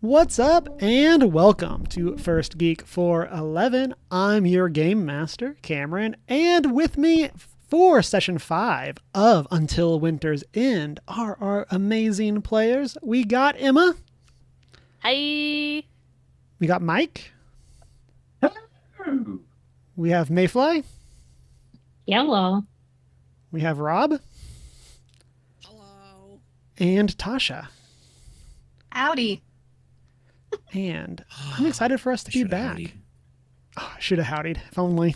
What's up, and welcome to First Geek 411. I'm your game master, Cameron, and with me for session 5 of Until Winter's End are our amazing players. We got Emma. Hi. We got Mike. Hello. We have Mayfly. Yellow. We have Rob. Hello. And Tasha. Howdy. And I'm excited for us to be back. Oh, I should have howdied, if only.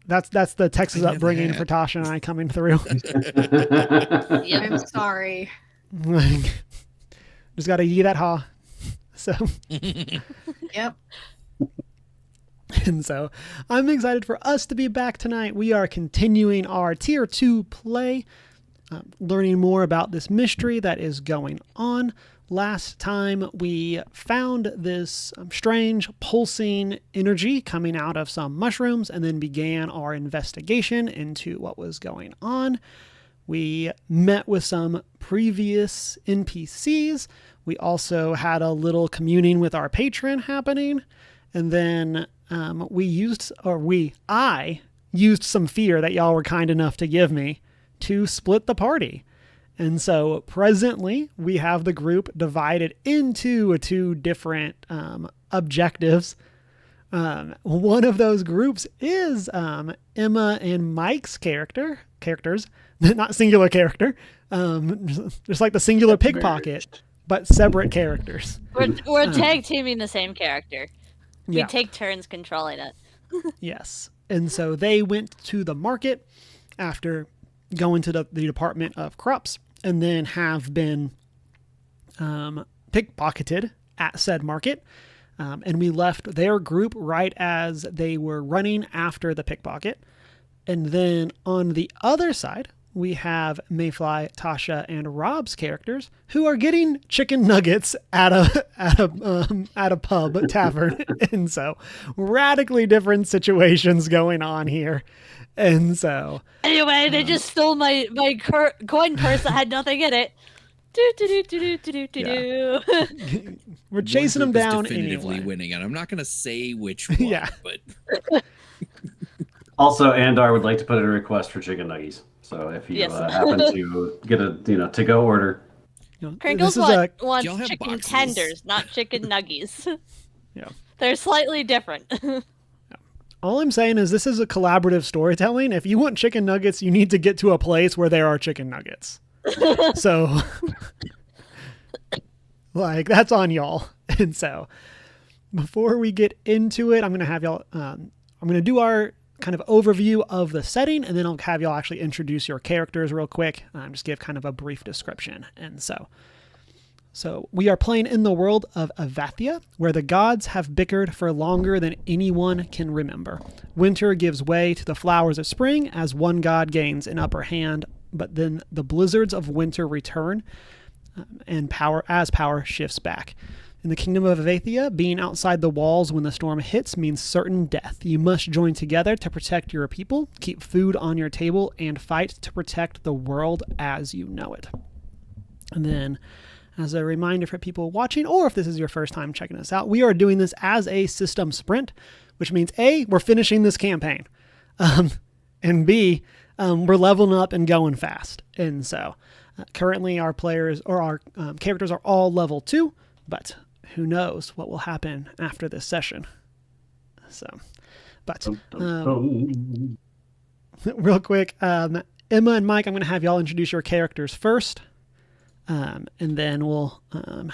That's the Texas upbringing for Tasha and I coming through. I'm sorry. Just got to yee that ha. So. Yep. And so I'm excited for us to be back tonight. We are continuing our Tier 2 play, learning more about this mystery that is going on. Last time we found this strange pulsing energy coming out of some mushrooms and then began our investigation into what was going on. We met with some previous NPCs. We also had a little communing with our patron happening. And then I used some fear that y'all were kind enough to give me to split the party. And so presently we have the group divided into two different objectives. One of those groups is Emma and Mike's characters, not singular character, just like the singular pickpocket, but separate characters. We're tag teaming the same character. Yeah. We take turns controlling it. Yes. And so they went to the market after going to the Department of Crops and then have been pickpocketed at said market. And we left their group right as they were running after the pickpocket. And then on the other side, we have Mayfly, Tasha, and Rob's characters who are getting chicken nuggets at a pub tavern, and so radically different situations going on here. And so anyway, they just stole my coin purse that had nothing in it. Do. We're chasing them down definitively anyway. Winning, and I'm not going to say which one. Yeah. But Also, Andar would like to put in a request for chicken nuggies. So if you Yes. happen to get a to-go order, Crinkles This is wants Y'all have chicken boxes. tenders, not chicken nuggies. Yeah. They're slightly different. All I'm saying is this is a collaborative storytelling. If you want chicken nuggets, you need to get to a place where there are chicken nuggets. So, like, that's on y'all. And so, before we get into it, I'm going to have y'all, I'm going to do our kind of overview of the setting, and then I'll have y'all actually introduce your characters real quick. Just give kind of a brief description. And so we are playing in the world of Avathia, where the gods have bickered for longer than anyone can remember. Winter gives way to the flowers of spring as one god gains an upper hand, but then the blizzards of winter return, and power shifts back. In the kingdom of Avathia, being outside the walls when the storm hits means certain death. You must join together to protect your people, keep food on your table, and fight to protect the world as you know it. And then, as a reminder for people watching, or if this is your first time checking us out, we are doing this as a system sprint, which means A, we're finishing this campaign, and B, we're leveling up and going fast. And so currently our players or our characters are all level 2, but who knows what will happen after this session. So, but real quick, Emma and Mike, I'm going to have y'all introduce your characters first, and then we'll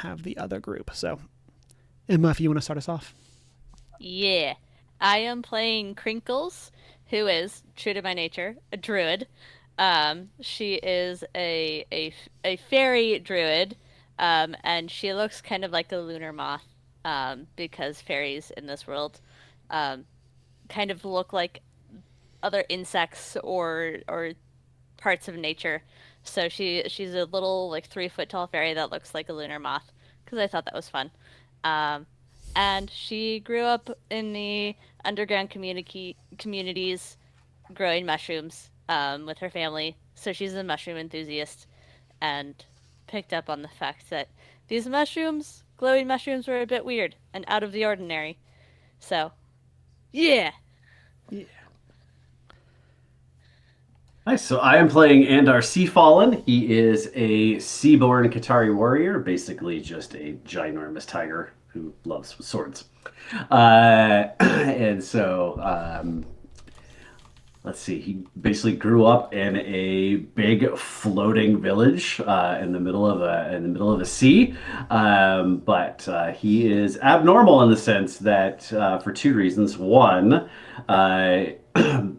have the other group. So, Emma, if you want to start us off. Yeah. I am playing Crinkles, who is, true to my nature, a druid. She is a fairy druid. And she looks kind of like a lunar moth, because fairies in this world kind of look like other insects or parts of nature. So she's a little like 3-foot tall fairy that looks like a lunar moth, because I thought that was fun. And she grew up in the underground communities growing mushrooms with her family. So she's a mushroom enthusiast and picked up on the fact that these mushrooms glowing mushrooms were a bit weird and out of the ordinary. So, yeah. Nice. So I am playing Andar Seafallen. He is a seaborn Qatari warrior, basically just a ginormous tiger who loves swords. And so let's see. He basically grew up in a big floating village in the middle of a sea, but he is abnormal in the sense that for two reasons. One,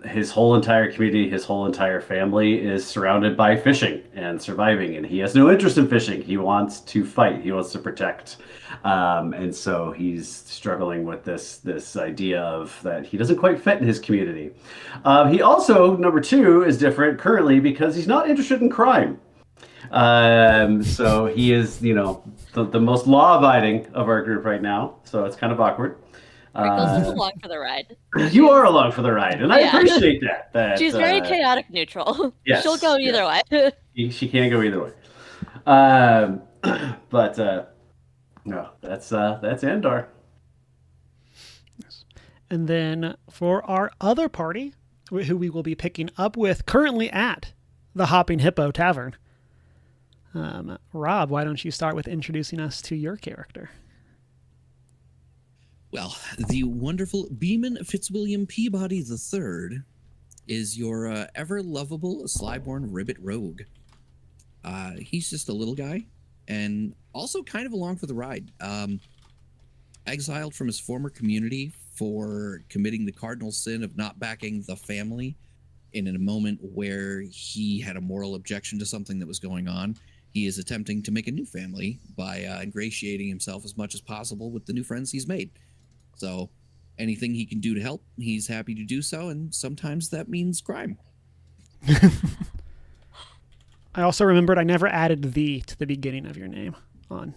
his whole entire community, his whole entire family is surrounded by fishing and surviving, and he has no interest in fishing. He wants to fight. He wants to protect. And so he's struggling with this idea of that he doesn't quite fit in his community. He also, number two, is different currently because he's not interested in crime. So he is, the most law-abiding of our group right now. So it's kind of awkward. Crinkles is along for the ride. You are along for the ride, and I appreciate that. She's very chaotic neutral. Yes, She'll go either way. She can go either way. But no, that's Andar. And then for our other party, who we will be picking up with currently at the Hopping Hippo Tavern, Rob, why don't you start with introducing us to your character? Well, the wonderful Beeman Fitzwilliam Peabody III is your ever-lovable Slyborn Ribbit Rogue. He's just a little guy, and also kind of along for the ride. Exiled from his former community for committing the cardinal sin of not backing the family in a moment where he had a moral objection to something that was going on. He is attempting to make a new family by ingratiating himself as much as possible with the new friends he's made. So anything he can do to help, he's happy to do so, and sometimes that means crime. I also remembered I never added "the" to the beginning of your name on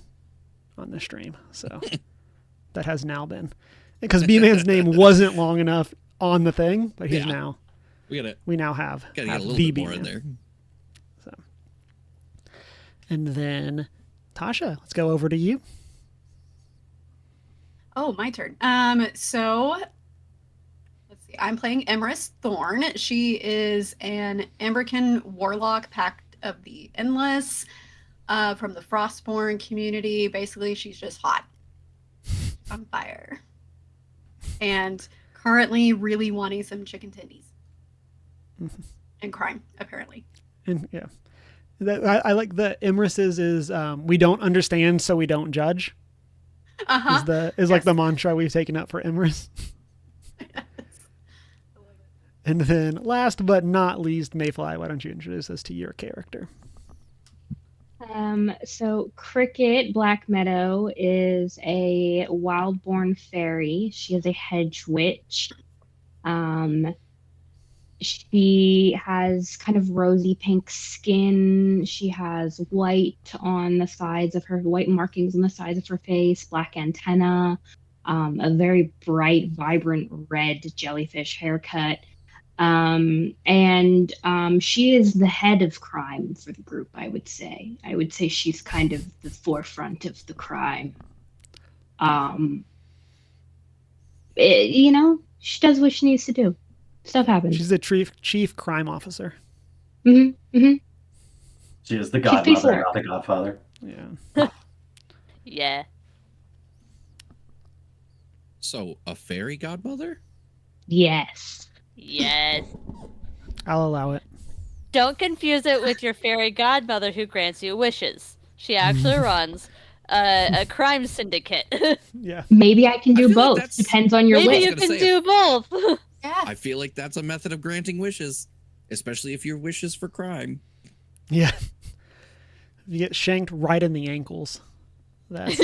the stream, so that has now been, because B-Man's name wasn't long enough on the thing, but he's now. We now have get a little the bit more B-Man. in there. So, and then Tasha, let's go over to you. Oh, my turn. So let's see. I'm playing Emrys Thorn. She is an Ambrican warlock, Pact of the Endless, from the Frostborn community. Basically, she's just hot, on fire, and currently really wanting some chicken tendies and crime, apparently. And yeah, I like the Emrys's is we don't understand, so we don't judge. Is like the mantra we've taken up for Emrys. Yes. And then last but not least, Mayfly, why don't you introduce us to your character? So Cricket Black Meadow is a wildborn fairy. She is a hedge witch. She has kind of rosy pink skin. She has white markings on the sides of her face, black antenna, a very bright, vibrant red jellyfish haircut. And she is the head of crime for the group, I would say. I would say she's kind of the forefront of the crime. She does what she needs to do. Stuff happens. She's a chief crime officer. Mm-hmm. Mm-hmm. She is the godmother, not the godfather. Yeah. Yeah. So, a fairy godmother? Yes. Yes. I'll allow it. Don't confuse it with your fairy godmother who grants you wishes. She actually runs a crime syndicate. Yeah. Maybe I can do feel like both. that's- Depends on your Maybe wish. you can do both. Yeah. I feel like that's a method of granting wishes, especially if your wish is for crime. Yeah. You get shanked right in the ankles. That's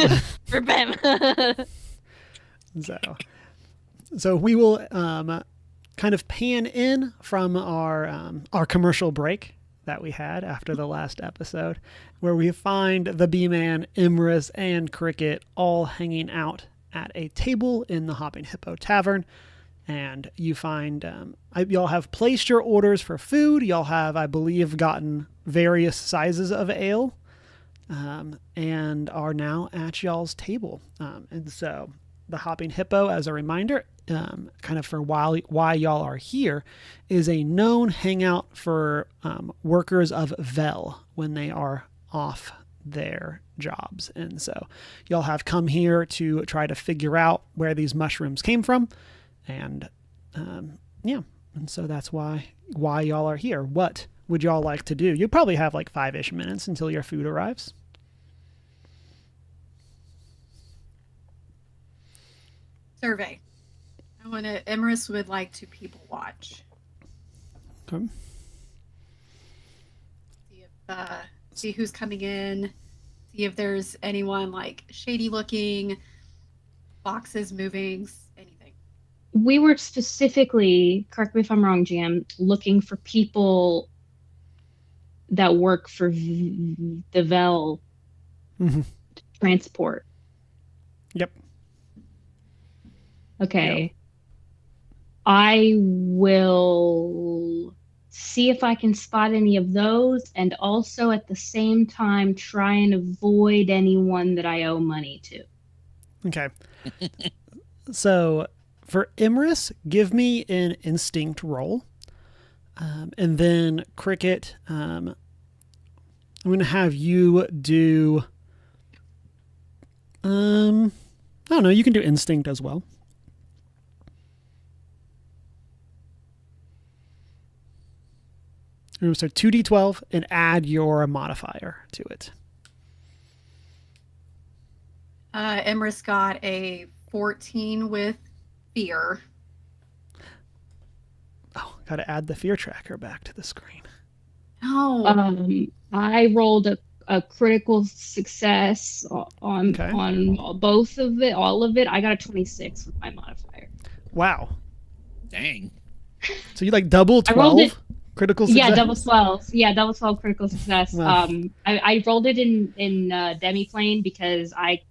For Bam. so we will kind of pan in from our commercial break that we had after the last episode, where we find the B-Man, Emrys, and Cricket all hanging out at a table in the Hopping Hippo Tavern. And you find y'all have placed your orders for food. Y'all have, I believe, gotten various sizes of ale. and are now at y'all's table. And so the Hopping Hippo, as a reminder, kind of for why y'all are here, is a known hangout for workers of Vel when they are off their jobs. And so y'all have come here to try to figure out where these mushrooms came from. And yeah, and so that's why y'all are here. What would y'all like to do? You probably have like 5-ish minutes until your food arrives. Survey. I want to. Emerus would like to people watch. Okay. See who's coming in. See if there's anyone like shady looking, boxes moving, anything. We were specifically, correct me if I'm wrong, Jam, looking for people that work for the Vel transport. Yep. Okay. Yep. I will see if I can spot any of those, and also at the same time try and avoid anyone that I owe money to. Okay. So for Imris, give me an instinct roll. And then Cricket, I'm going to have you do... I don't know, you can do instinct as well. So 2d12 and add your modifier to it. Emerus got a 14 with fear. Oh, got to add the fear tracker back to the screen. No. I rolled a critical success on both of it, all of it. I got a 26 with my modifier. Wow. Dang. So you like double 12 critical success? Yeah, double 12. Yeah, double 12 critical success. Wow. I rolled it in demiplane because I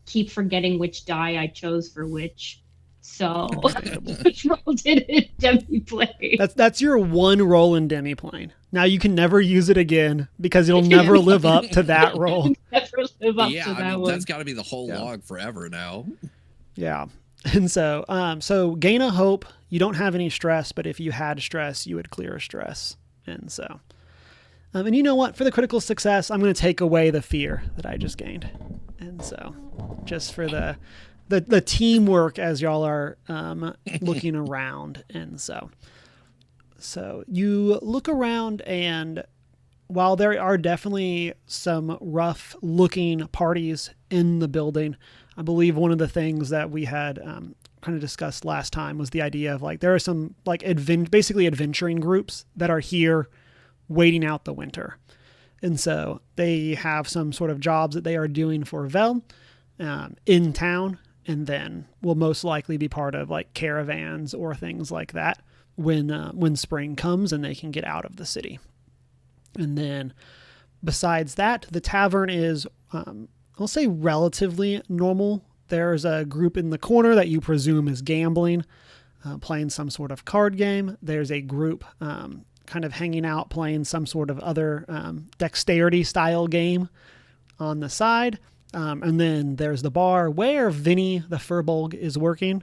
keep forgetting which die I chose for which. So I rolled it in demiplane. That's your one roll in demiplane. Now you can never use it again because it'll never live up to that roll. Never live up to I that mean, one. that's got to be the whole log forever now. Yeah. And so gain a hope. You don't have any stress, but if you had stress, you would clear stress. And so, and you know what? For the critical success, I'm going to take away the fear that I just gained. And so, just for the teamwork as y'all are looking around. And so you look around, and while there are definitely some rough looking parties in the building, I believe one of the things that we had kind of discussed last time was the idea of like there are some like basically adventuring groups that are here waiting out the winter. And so they have some sort of jobs that they are doing for Vel in town, and then will most likely be part of like caravans or things like that when spring comes and they can get out of the city. And then besides that, the tavern is, I'll say relatively normal. There's a group in the corner that you presume is gambling, playing some sort of card game. There's a group kind of hanging out, playing some sort of other dexterity style game on the side. And then there's the bar where Vinny the Furbolg is working.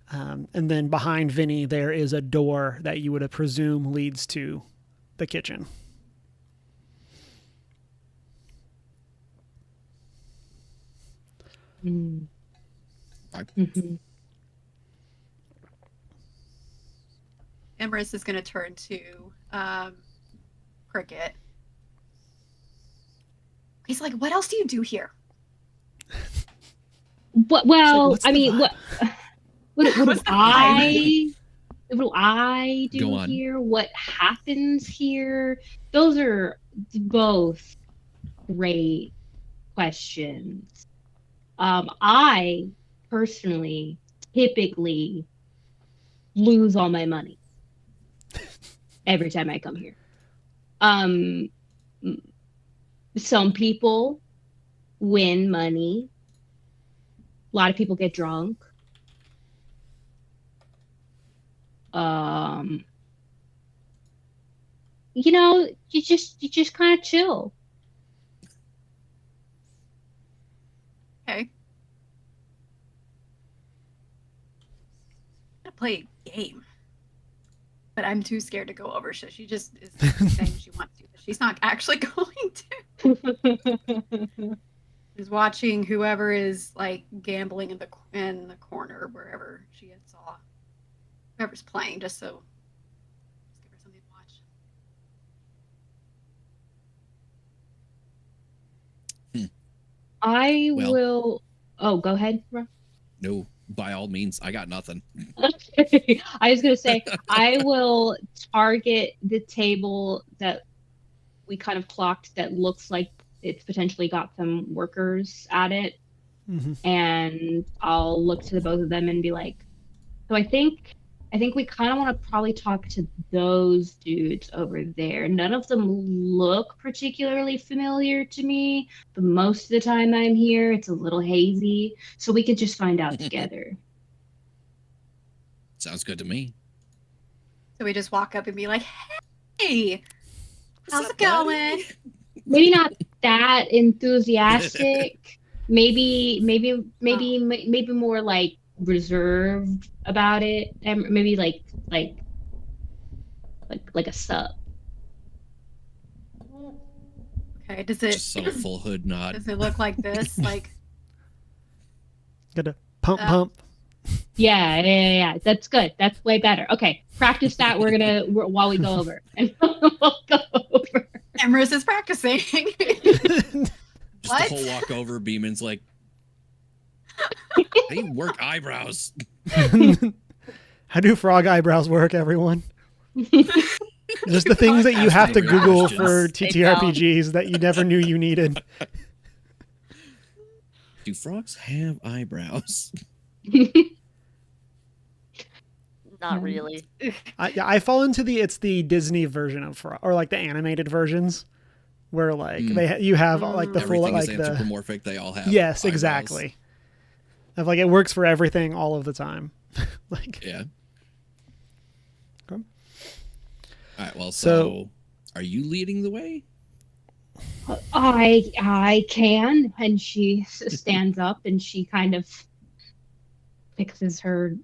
And then behind Vinny, there is a door that you would presume leads to the kitchen. Mm-hmm. Emerus is going to turn to Cricket. He's like, "What else do you do here?" Well, I mean, vibe? what do What's the I Go do on. here? What happens here? Those are both great questions. I personally typically lose all my money every time I come here. Some people win money. A lot of people get drunk. You just kind of chill. play a game. But I'm too scared to go over, so she just is saying she wants to, but she's not actually going to. Is watching whoever is like gambling in the corner wherever she saw whoever's playing, just give her something to watch. I Well- will. Oh, go ahead. Ro. No, by all means, I got nothing. I was gonna say I will target the table that we kind of clocked that looks like it's potentially got some workers at it, and I'll look to the both of them and be like, so I think we kind of want to probably talk to those dudes over there. None of them look particularly familiar to me, but most of the time I'm here, it's a little hazy, so we could just find out together. Sounds good to me. So we just walk up and be like, "Hey, how's What's it up, going?" buddy? Maybe not that enthusiastic. maybe more like reserved about it, and maybe like a sub. Okay, does Just it subtle full hood nod. does it look like this? Like, Gotta pump. Yeah. That's good. That's way better. Okay, practice that. While we go over, and we'll go over. Emrys is practicing. Just What? the whole walk over, Beeman's like, "Hey, work eyebrows." How do frog eyebrows work, everyone? Just the things that you have to Asking Google questions. for They TTRPGs that you never knew you needed. Do frogs have eyebrows? Not really. I fall into it's the Disney version of frog, or like the animated versions, where like you have like the full Everything like is the anthropomorphic. They all have. yes, eyebrows. exactly. Of like it works for everything all of the time. Like Yeah. Okay. All right. Well, So- so are you leading the way? I can, and she stands up and she kind of fixes her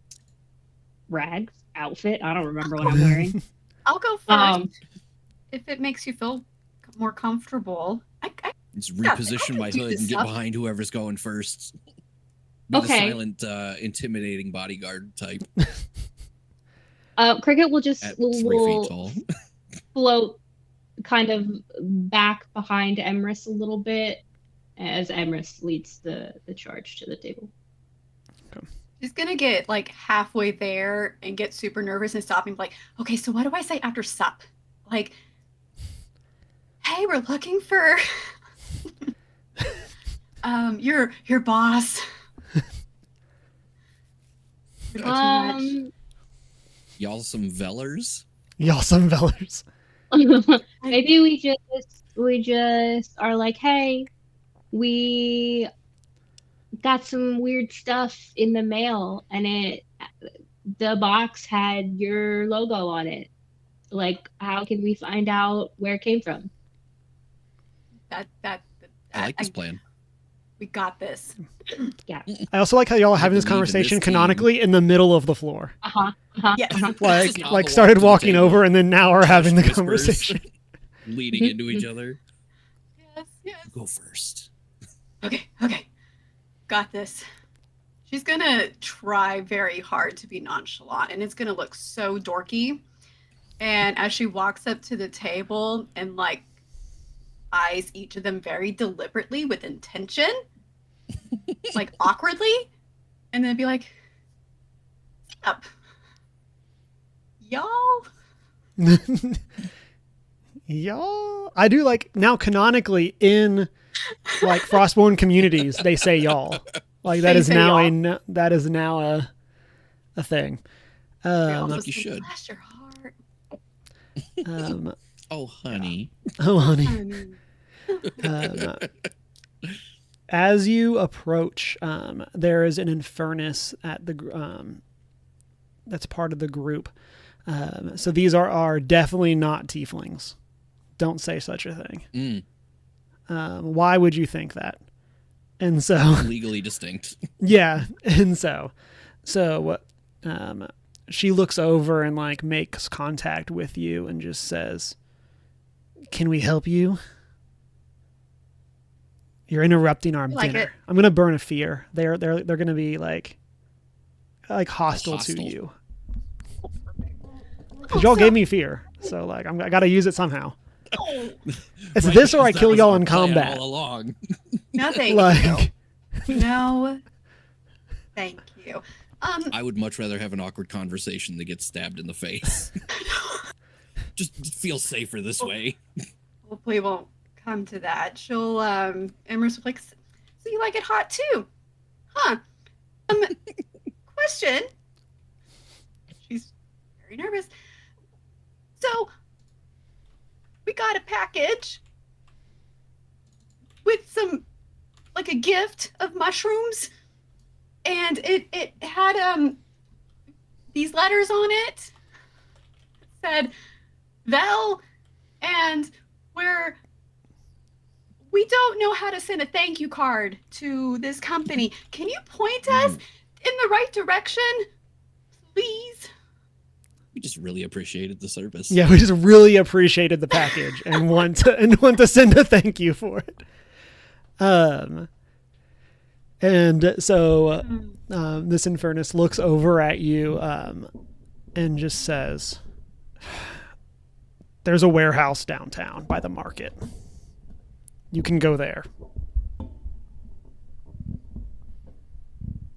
rags outfit. I don't remember what I'm wearing. I'll go first if it makes you feel more comfortable. I Just Yeah, I reposition can my do hood this and get stuff. behind whoever's going first. Be Okay. the silent, intimidating bodyguard type Cricket will just at 3 feet will tall. float kind of back behind Emrys a little bit as Emrys leads the charge to the table. She's gonna get like halfway there and get super nervous and stop and be like, "Okay, so what do I say after sup? Like, hey, we're looking for your boss." Is that too much? Y'all some vellers? y'all some vellers. Maybe we just are like, hey, we got some weird stuff in the mail, and the box had your logo on it. Like, how can we find out where it came from? That I like this plan. we got this. I also like how y'all are having this believe in this conversation team. canonically in the middle of the floor. Yes. Like Just on like the started walk to the walking table. over and then now are having the Whispers. conversation. Leading into each other. Yes. You go first. Okay. Got this. She's gonna try very hard to be nonchalant, and it's gonna look so dorky. And as she walks up to the table and like eyes each of them very deliberately with intention, like awkwardly, and then be like, "Up, y'all." Y'all, I do like now canonically in like Frostborn communities they say y'all. Like that They is say now y'all. that is now a thing. They also Like you say, should. "Bless your heart." Oh, honey. Oh honey. Honey. As you approach, there is an infernus at the that's part of the group. So these are definitely not tieflings. Don't say such a thing. Why would you think that? And so Legally distinct. yeah, and so she looks over and like makes contact with you and just says, "Can we help you? You're interrupting our like dinner." it. I'm gonna burn a fear. They're gonna be like hostile to Hostile. you because y'all gave me fear. So like I gotta use it somehow. It's Right, this or I because that kill was y'all our in plan combat. all along. No, thank Like you. No, thank you. I would much rather have an awkward conversation than get stabbed in the face. Just feel safer this way. Hopefully it won't come to that. She'll, Emerson will be like, so you like it hot too? Huh. Question. She's very nervous. So, we got a package with some, like a gift of mushrooms, and it had, these letters on it. It said, Vel, and we don't know how to send a thank you card to this company. Can you point us in the right direction, please? We just really appreciated the service. yeah, we just really appreciated the package and want to send a thank you for it. And so this Infernus looks over at you and just says, "There's a warehouse downtown by the market. You can go there."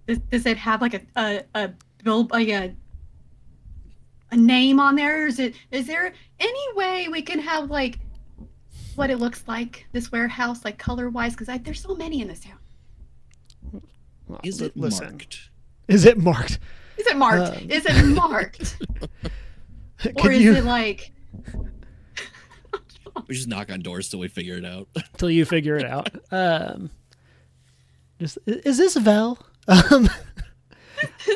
Does it have like a bill, like a name on there? Or is there any way we can have like what it looks like, this warehouse, like color wise? Because there's so many in this town. Well, Is it listen. marked? Is it marked? Is it marked? Is it marked? Or is it like? We just knock on doors till we figure it out. Till you figure it out. Just is this Vel? Val.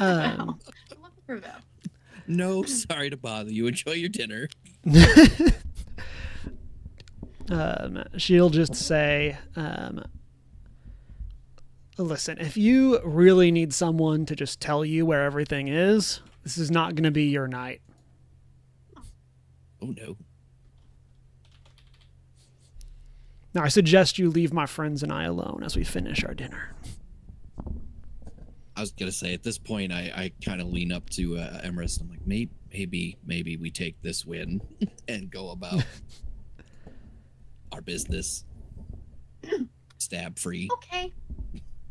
I love it for Val. No, sorry to bother you. Enjoy your dinner. She'll just say, "Listen, if you really need someone to just tell you where everything is, this is not going to be your night." Oh no. Now, I suggest you leave my friends and I alone as we finish our dinner. I was gonna say at this point, I kind of lean up to Emerus. I'm like, maybe we take this win and go about our business, stab free.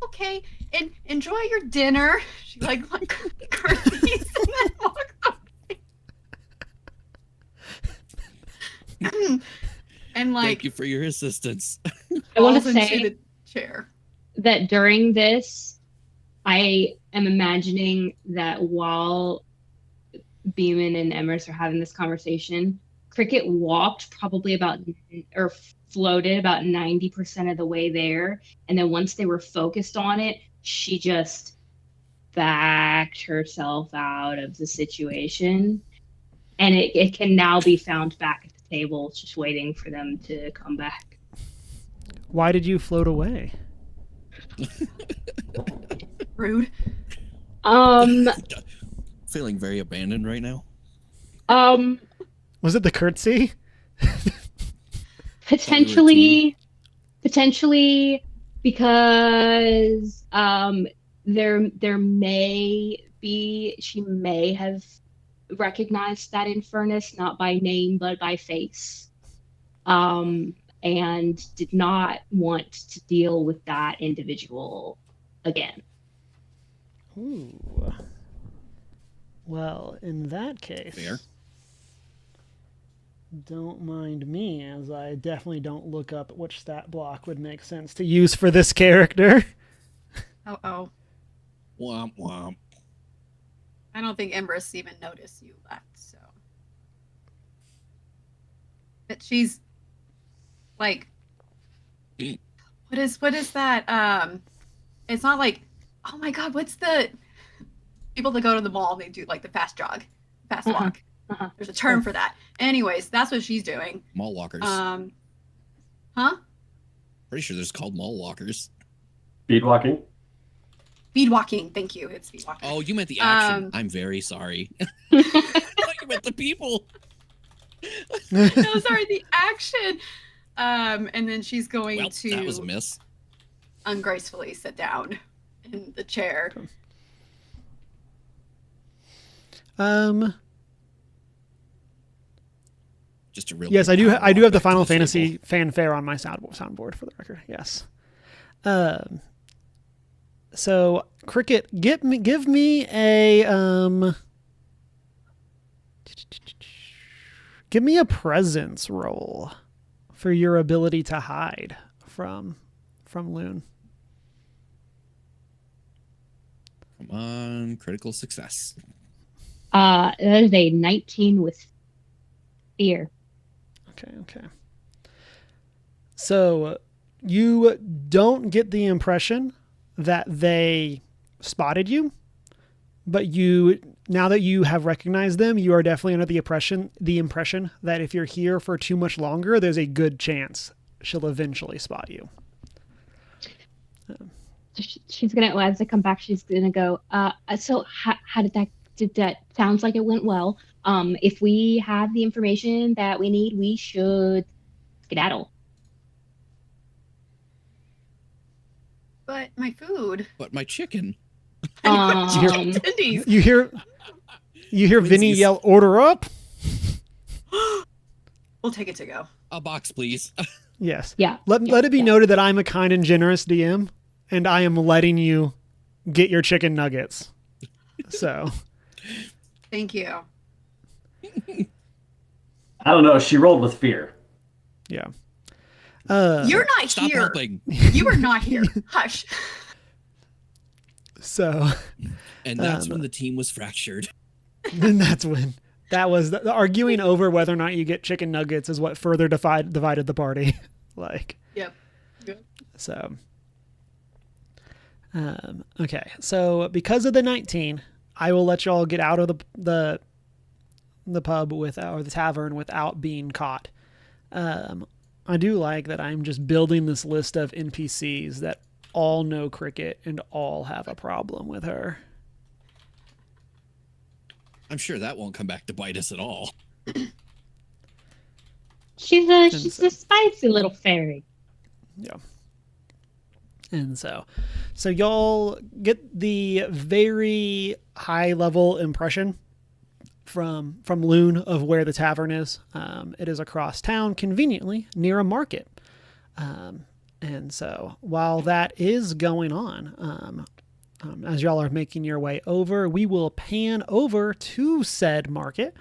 Okay, and enjoy your dinner. She like curtsies and then walks away. And like, Thank you for your assistance. I want to falls into say the chair. that during this, I am imagining that while Beeman and Emrys are having this conversation, Cricket walked probably about, or floated about 90% of the way there. And then once they were focused on it, she just backed herself out of the situation. And it can now be found back at the table, just waiting for them to come back. Why did you float away? Rude. Feeling very abandoned right now. Was it the curtsy? Potentially because there may be, she may have recognized that Infernus, not by name but by face, and did not want to deal with that individual again. Ooh. Well, in that case, Fair. don't mind me, as I definitely don't look up which stat block would make sense to use for this character. Oh. Womp womp. I don't think Emrys even noticed you left, so. But she's like, what is that? It's not like, oh my god, what's the people that go to the mall, they do like the fast jog, fast walk. There's a term for that. Anyways, that's what she's doing. Mall walkers. Huh? Pretty sure there's called mall walkers. Speed walking. Speed walking. Thank you. It's speed walking. Oh, you meant the action. I'm very sorry. I thought you meant the people. No, sorry, the action. And then she's going to that was a miss. Ungracefully sit down in the chair. Just a real. Yes, I do have the Final Fantasy fanfare on my soundboard for the record. Yes. So Cricket, give me a give me a presence roll for your ability to hide from Loon. Come on, critical success. That is a 19 with fear. Okay. So you don't get the impression that they spotted you, but now that you have recognized them, you are definitely under the impression that if you're here for too much longer, there's a good chance she'll eventually spot you. She's gonna, as I come back, she's gonna go. So how did that? Sounds like it went well. If we have the information that we need, we should skedaddle. But my food. But my chicken. Attendees. You hear Vinny yell, "Order up!" We'll take it to go. A box, please. Yes. Yeah. Let it be noted that I'm a kind and generous DM, and I am letting you get your chicken nuggets. So. Thank you. I don't know. She rolled with fear. Yeah. You're not Stop here. helping. You are not here. Hush. So. And that's when the team was fractured. And that's when that was the arguing over whether or not you get chicken nuggets is what further divided the party. Yep. So. Okay. So because of the 19, I will let y'all get out of the pub or the tavern without being caught. I do like that I'm just building this list of NPCs that all know Cricket and all have a problem with her. I'm sure that won't come back to bite us at all. She's a spicy little fairy. Yeah. And so y'all get the very high level impression from Loon of where the tavern is. It is across town, conveniently near a market. And so while that is going on, as y'all are making your way over, we will pan over to said market,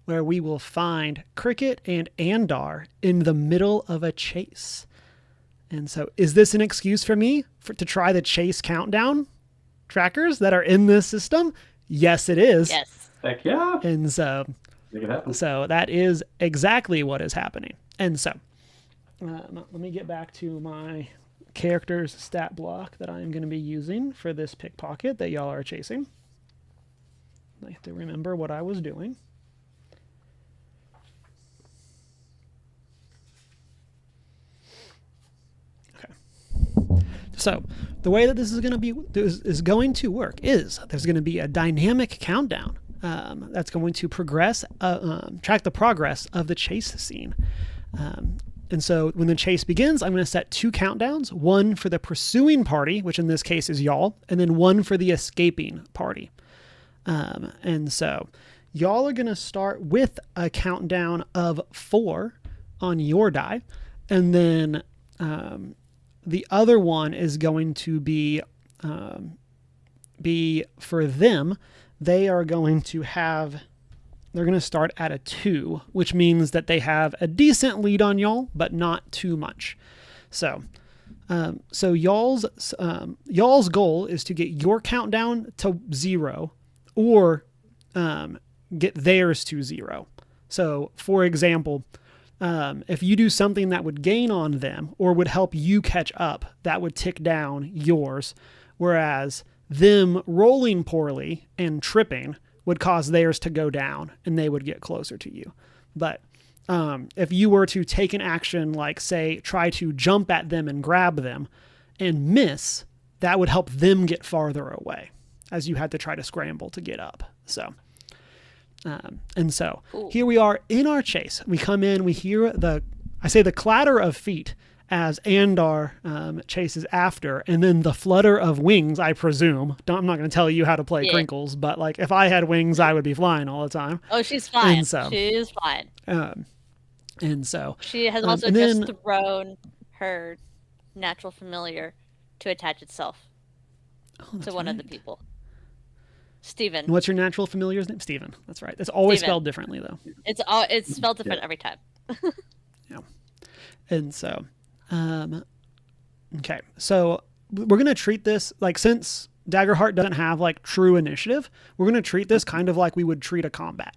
where we will find Cricket and Andar in the middle of a chase. And so is this an excuse for me to try the chase countdown trackers that are in this system? Yes, it is. Yes. Heck yeah. And so, Make it happen. so that is exactly what is happening. And so, let me get back to my character's stat block that I'm going to be using for this pickpocket that y'all are chasing. I have to remember what I was doing. So the way that this is going to work is there's going to be a dynamic countdown that's going to track the progress of the chase scene. And so when the chase begins, I'm going to set 2 countdowns, one for the pursuing party, which in this case is y'all, and then one for the escaping party. And so y'all are going to start with a countdown of 4 on your die, and then the other one is going to be for them. They're going to start at a 2, which means that they have a decent lead on y'all, but not too much. So y'all's goal is to get your countdown to 0 or get theirs to 0. So for example, if you do something that would gain on them or would help you catch up, that would tick down yours, whereas them rolling poorly and tripping would cause theirs to go down and they would get closer to you. But if you were to take an action like, say, try to jump at them and grab them and miss, that would help them get farther away as you had to try to scramble to get up. So, here we are in our chase. We come in, we hear the clatter of feet as Andar chases after, and then the flutter of wings, I presume. I'm not going to tell you how to play Crinkles, but like if I had wings, I would be flying all the time. Oh, she's fine. And so, she's fine. And so she has also just thrown her natural familiar to attach itself to one of the people. Steven. What's your natural familiar's name? Steven. That's right. It's always spelled differently, though. It's spelled different every time. Yeah. And so, okay. So we're going to treat this, like, since Daggerheart doesn't have, like, true initiative, we're going to treat this kind of like we would treat a combat.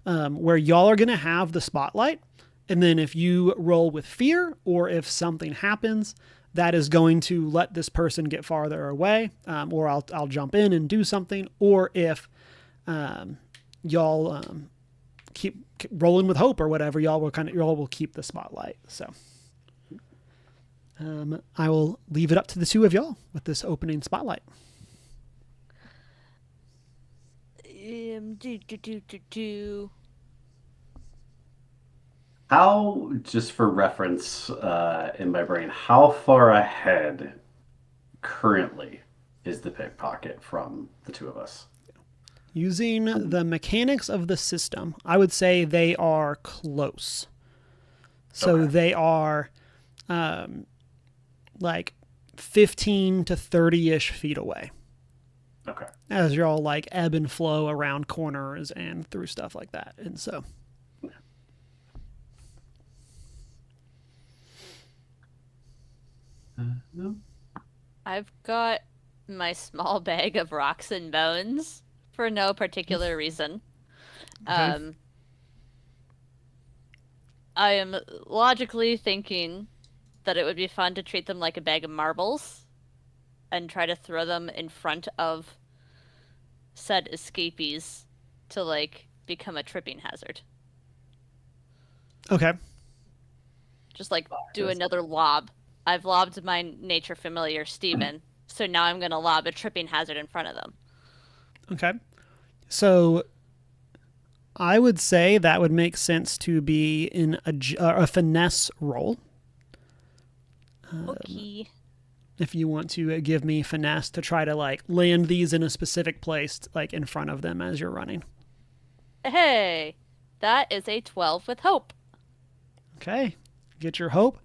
Where y'all are going to have the spotlight, and then if you roll with fear, or if something happens, that is going to let this person get farther away, or I'll jump in and do something, or if y'all keep rolling with hope or whatever, y'all will keep the spotlight. So I will leave it up to the two of y'all with this opening spotlight. How, just for reference in my brain, how far ahead currently is the pickpocket from the two of us? Using the mechanics of the system, I would say they are close. So they are like 15 to 30-ish feet away. Okay. As you're all like ebb and flow around corners and through stuff like that. And so... I've got my small bag of rocks and bones for no particular reason. Okay. I am logically thinking that it would be fun to treat them like a bag of marbles and try to throw them in front of said escapees to, like, become a tripping hazard. Okay. Just, like, do another lob. I've lobbed my nature familiar, Steven, so now I'm going to lob a tripping hazard in front of them. Okay. So I would say that would make sense to be in a finesse roll. Okay. If you want to give me finesse to try to like land these in a specific place, like in front of them as you're running. Hey, that is a 12 with hope. Okay. Get your hope.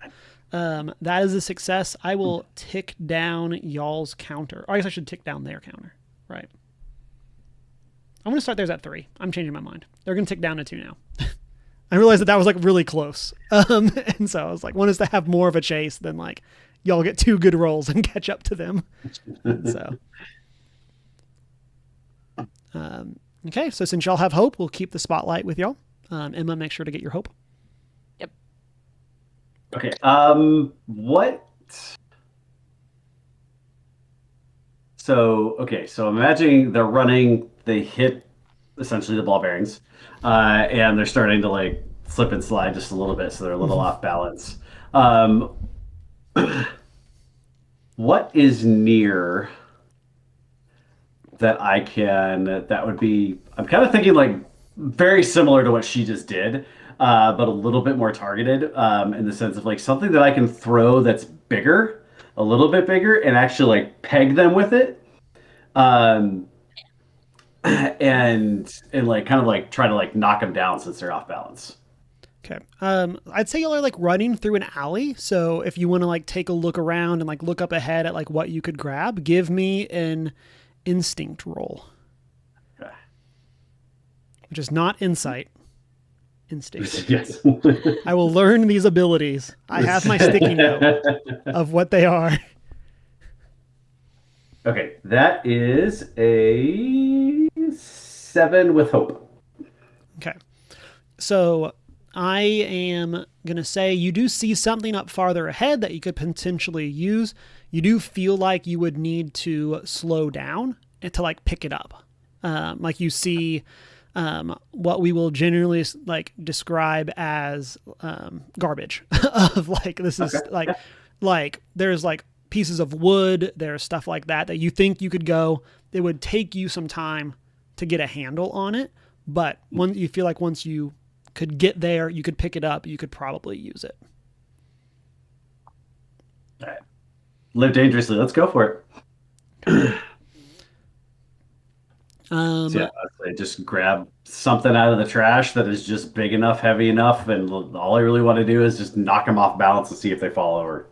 That is a success. I will tick down y'all's counter. Or I guess I should tick down their counter. Right. I'm going to start theirs at 3. I'm changing my mind. They're going to tick down to 2 now. I realized that was like really close. And so I was like, one is to have more of a chase than like y'all get 2 good rolls and catch up to them. So, okay. So since y'all have hope, we'll keep the spotlight with y'all. Emma, make sure to get your hope. Yep. Okay. What? So I'm imagining they're running, they hit essentially the ball bearings, and they're starting to like slip and slide just a little bit, so they're a little off balance. What is near that that would be, I'm kind of thinking like very similar to what she just did, but a little bit more targeted, in the sense of like something that I can throw that's bigger, a little bit bigger, and actually like peg them with it, and like kind of like try to like knock them down since they're off balance. Okay. I'd say y'all are like running through an alley. So if you want to like take a look around and like look up ahead at like what you could grab, give me an instinct roll. Okay. Which is not insight. Instinct. Yes. I will learn these abilities. I have my sticky note of what they are. Okay, that is a 7 with hope. Okay. So I am going to say you do see something up farther ahead that you could potentially use. You do feel like you would need to slow down and to like pick it up. Like you see what we will generally like describe as garbage of like, this is like there's like pieces of wood, there's stuff like that you think you could go. It would take you some time to get a handle on it, but you feel like once you could get there, you could pick it up, you could probably use it. All right. Live dangerously. Let's go for it. So yeah, I'd say just grab something out of the trash that is just big enough, heavy enough, and all I really want to do is just knock them off balance and see if they fall over.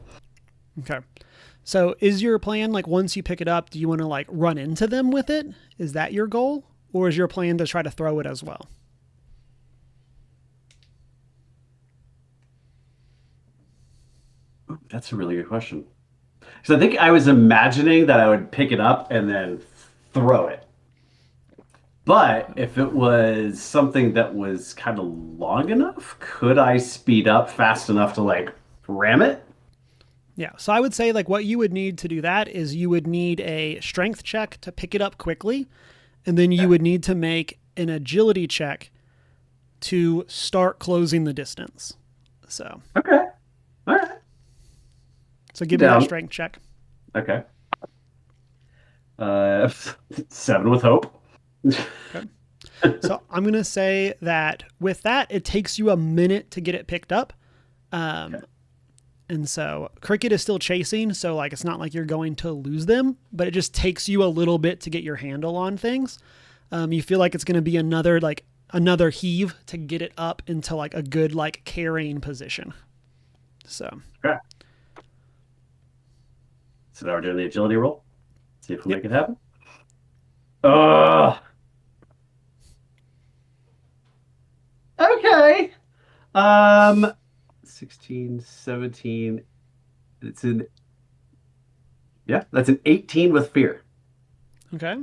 Okay. So is your plan, like, once you pick it up, do you want to, like, run into them with it? Is that your goal? Or is your plan to try to throw it as well? Ooh, that's a really good question. So I think I was imagining that I would pick it up and then throw it. But if it was something that was kind of long enough, could I speed up fast enough to, like, ram it? Yeah. So I would say, like, what you would need to do that is you would need a strength check to pick it up quickly. And then you would need to make an agility check to start closing the distance. So. Okay. All right. So give me that strength check. Okay. 7 with hope. Okay. So I'm going to say that with that, it takes you a minute to get it picked up. Okay. And so Cricket is still chasing. So, like, it's not like you're going to lose them, but it just takes you a little bit to get your handle on things. You feel like it's going to be another heave to get it up into, like, a good, like, carrying position. So. Okay. So now we're doing the agility roll. See if we make it happen. Okay. 16, 17. That's an 18 with fear. Okay.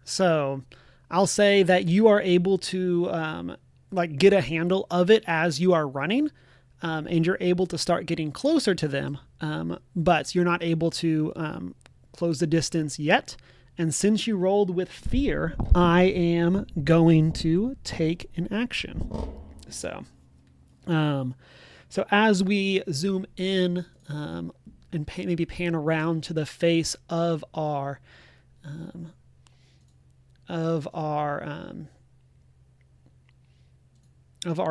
So I'll say that you are able to like get a handle of it as you are running, and you're able to start getting closer to them, but you're not able to close the distance yet. And since you rolled with fear, I am going to take an action. So as we zoom in and maybe pan around to the face of our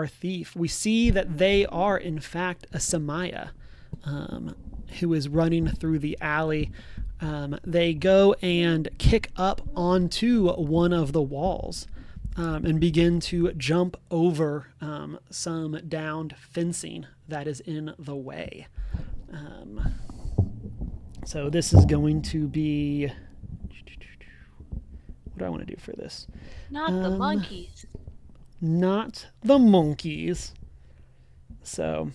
thief, we see that they are in fact a Samaya who is running through the alley. They go and kick up onto one of the walls and begin to jump over some downed fencing that is in the way. So this is going to be... What do I want to do for this? Not the monkeys. Not the monkeys. So...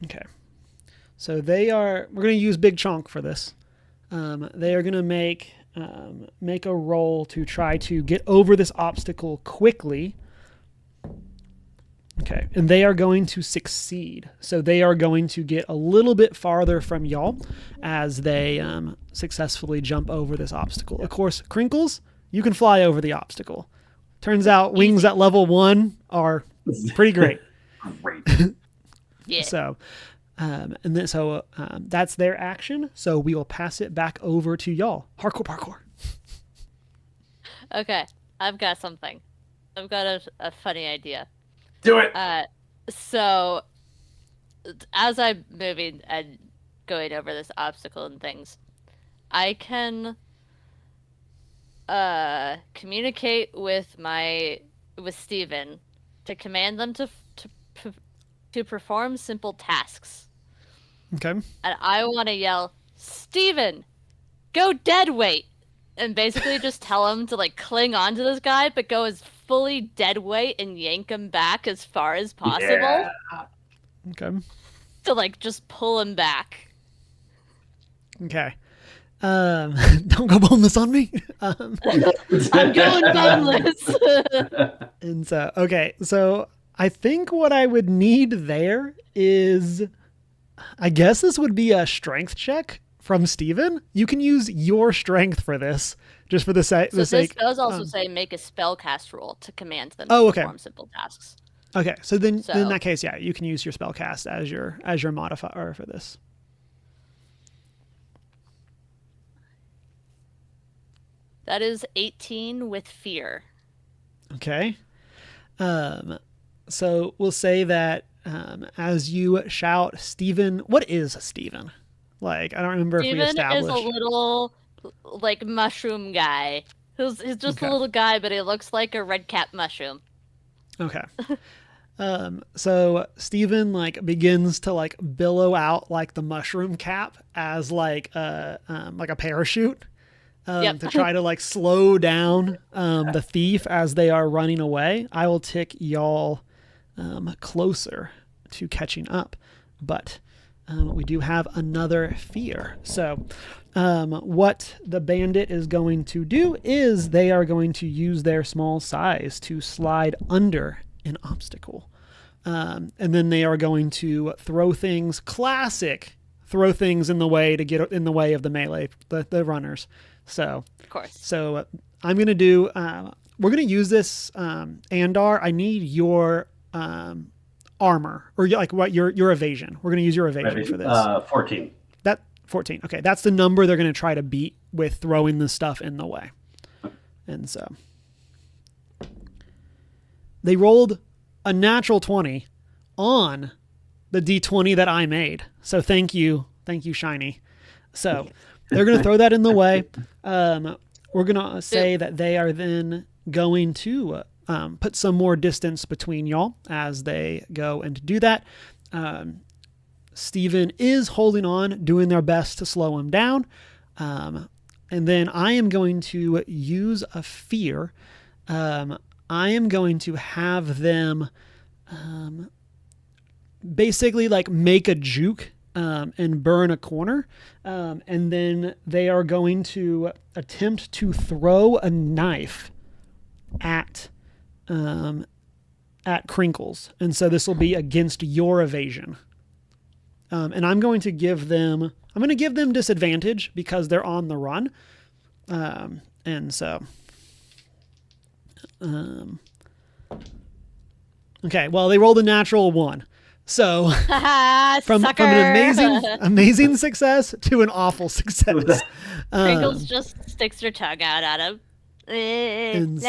Okay. So we're going to use Big Chonk for this. They are going to make a roll to try to get over this obstacle quickly. Okay. And they are going to succeed. So they are going to get a little bit farther from y'all as they successfully jump over this obstacle. Of course, Crinkles, you can fly over the obstacle. Turns out wings at level 1 are pretty great. Great. Yeah. So, that's their action. So we will pass it back over to y'all. Parkour. Okay, I've got something. I've got a funny idea. Do it. So as I'm moving and going over this obstacle and things, I can communicate with Steven to command them to perform simple tasks. Okay. And I want to yell, "Steven, go dead weight!" And basically just tell him to, like, cling on to this guy, but go as fully dead weight and yank him back as far as possible. Yeah. Okay. To, like, just pull him back. Okay. Don't go boneless on me. I'm going boneless. And so, okay. So I think what I would need there is, I guess this would be a strength check from Steven. You can use your strength for this, just for the sake. So this does also say make a spellcast roll to command them to perform simple tasks. Okay, so then So- in that case, yeah, you can use your spellcast as your modifier for this. That is 18 with fear. Okay. So we'll say that as you shout, Stephen. What is Stephen? Like, I don't remember if we Steven is established. a little, like, mushroom guy. He's just Okay. a little guy, but he looks like a red cap mushroom. Okay. So Steven like begins to like billow out like the mushroom cap as like a parachute Yep. to try to like slow down the thief as they are running away. I will tick y'all closer to catching up, but we do have another fear. So what the bandit is going to do is they are going to use their small size to slide under an obstacle. And then they are going to throw things in the way to get in the way of the melee, the runners. So, Of course. so I'm going to do, we're going to use this, Andar. I need your armor or like what your evasion. We're going to use your evasion for this. 14. That 14. Okay. That's the number they're going to try to beat with throwing the stuff in the way. And so they rolled a natural 20 on the D20 that I made. So thank you, Shiny. So they're going to throw that in the way. We're going to say that they are then going to put some more distance between y'all as they go and do that. Steven is holding on, doing their best to slow him down. And then I am going to use a fear. I am going to have them basically like make a juke and burn a corner. And then they are going to attempt to throw a knife at Crinkles. And so this will be against your evasion. And I'm going to give them disadvantage because they're on the run. And so okay, well, they rolled a natural 1. So from an amazing success to an awful success. Crinkles just sticks her tongue out at him. And so,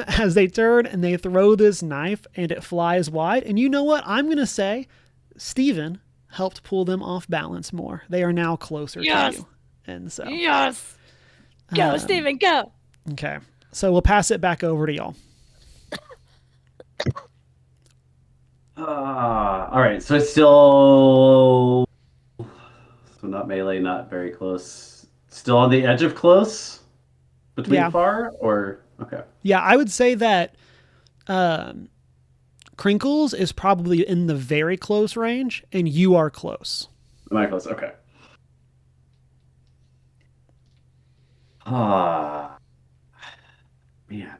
as they turn and they throw this knife and it flies wide, and you know what? I'm going to say Steven helped pull them off balance more. They are now closer to you. And so Yes! Go, Steven, go! Okay. So we'll pass it back over to y'all. All right, so it's still not melee, not very close. Still on the edge of close between far or okay. Yeah, I would say that Crinkles is probably in the very close range, and you are close. Am I close? Okay. Man.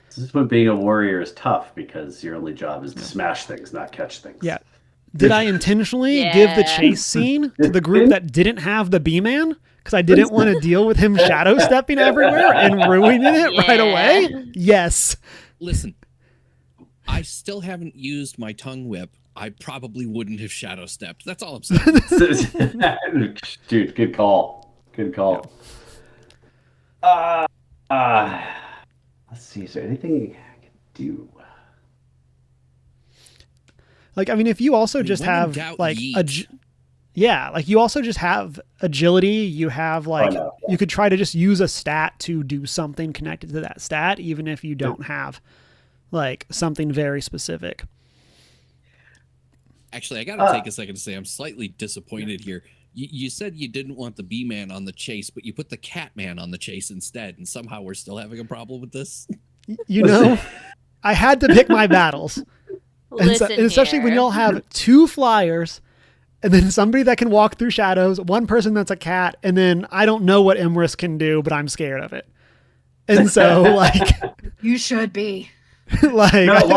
This is when being a warrior is tough because your only job is to smash things, not catch things. Yeah. Did I intentionally give the chase scene to the group that didn't have the B-Man? Because I didn't want to deal with him shadow stepping everywhere and ruining it right away? Yes. Listen, I still haven't used my tongue whip. I probably wouldn't have shadow stepped. That's all I'm saying. Dude, good call. Good call. Let's see. Is there anything I can do? Like, I mean, if you also just have like like you also just have agility, you have like you could try to just use a stat to do something connected to that stat, even if you don't have like something very specific. Actually, I got to take a second to say I'm slightly disappointed here. You said you didn't want the B-Man on the chase, but you put the Cat-Man on the chase instead, and somehow we're still having a problem with this. You know, I had to pick my battles. And especially when y'all have 2 flyers, and then somebody that can walk through shadows, 1 person that's a cat, and then I don't know what Emrys can do, but I'm scared of it. And so, like... You should be. Like, no,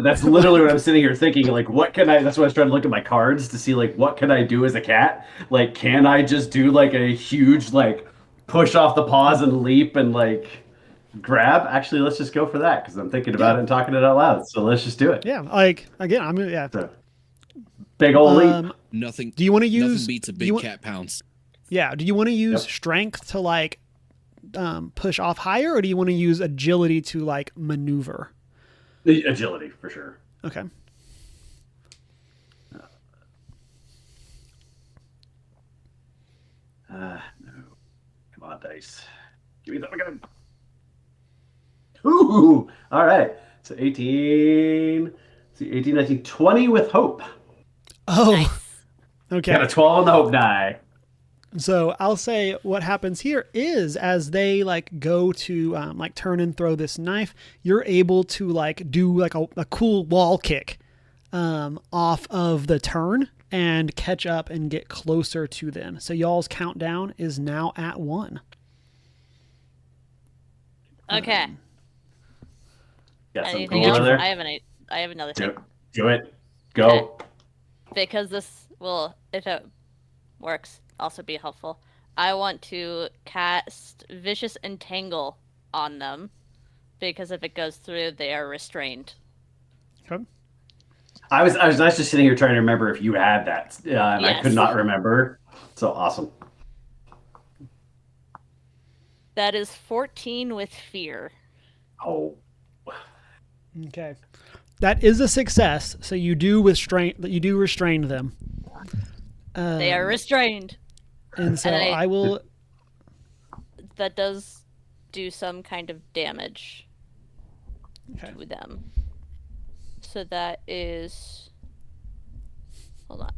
that's literally what I'm sitting here thinking. Like, what can I? That's why I was trying to look at my cards to see like what can I do as a cat. Like, can I just do like a huge like push off the paws and leap and like grab. Actually, let's just go for that because I'm thinking about it and talking it out loud. So let's just do it. Yeah, like again, I'm gonna So, big old leap. Nothing. Do you want to use? Nothing beats a big cat pounce. Yeah. Do you want to use Yep. strength to like push off higher, or do you want to use agility to like maneuver? The agility for sure. Okay. No. Come on, dice. Give me that again. Ooh. All right. So 18. See, 18, 19, 20 with hope. Oh. Nice. Okay. Got a 12 on the hope die. So I'll say what happens here is as they like go to like turn and throw this knife, you're able to like do like a cool wall kick off of the turn and catch up and get closer to them. So y'all's countdown is now at 1. Okay. Got some Anything cool else? over there? I have another thing. Do it. Go. Because this will, if it works, also be helpful. I want to cast Vicious Entangle on them because if it goes through, they are restrained. Okay. I was actually sitting here trying to remember if you had that, and I could Yes. not remember. So awesome. That is 14 with fear. Oh, Okay. That is a success. So you do restrain them. They are restrained. And so and I will. That does do some kind of damage Okay. to them. So that is. Hold on.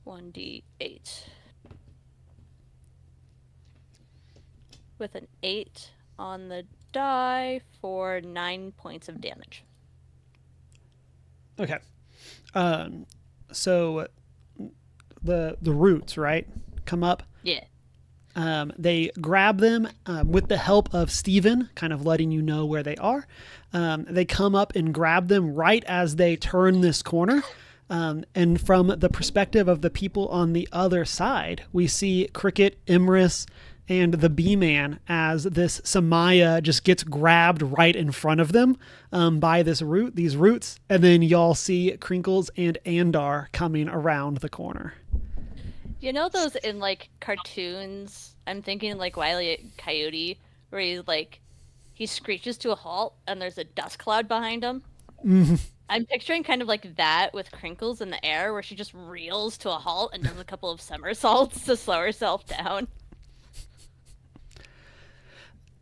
1d8. With an 8 on the die for 9 points of damage. Okay. So the roots, right, come up. Yeah. They grab them with the help of Steven, kind of letting you know where they are. They come up and grab them right as they turn this corner. And from the perspective of the people on the other side, we see Cricket, Imris, and the Bee-Man as this Samaya just gets grabbed right in front of them by these roots. And then y'all see Crinkles and Andar coming around the corner. You know those in like cartoons? I'm thinking like Wile E. Coyote, where he screeches to a halt and there's a dust cloud behind him. Mm-hmm. I'm picturing kind of like that with Crinkles in the air, where she just reels to a halt and does a couple of somersaults to slow herself down.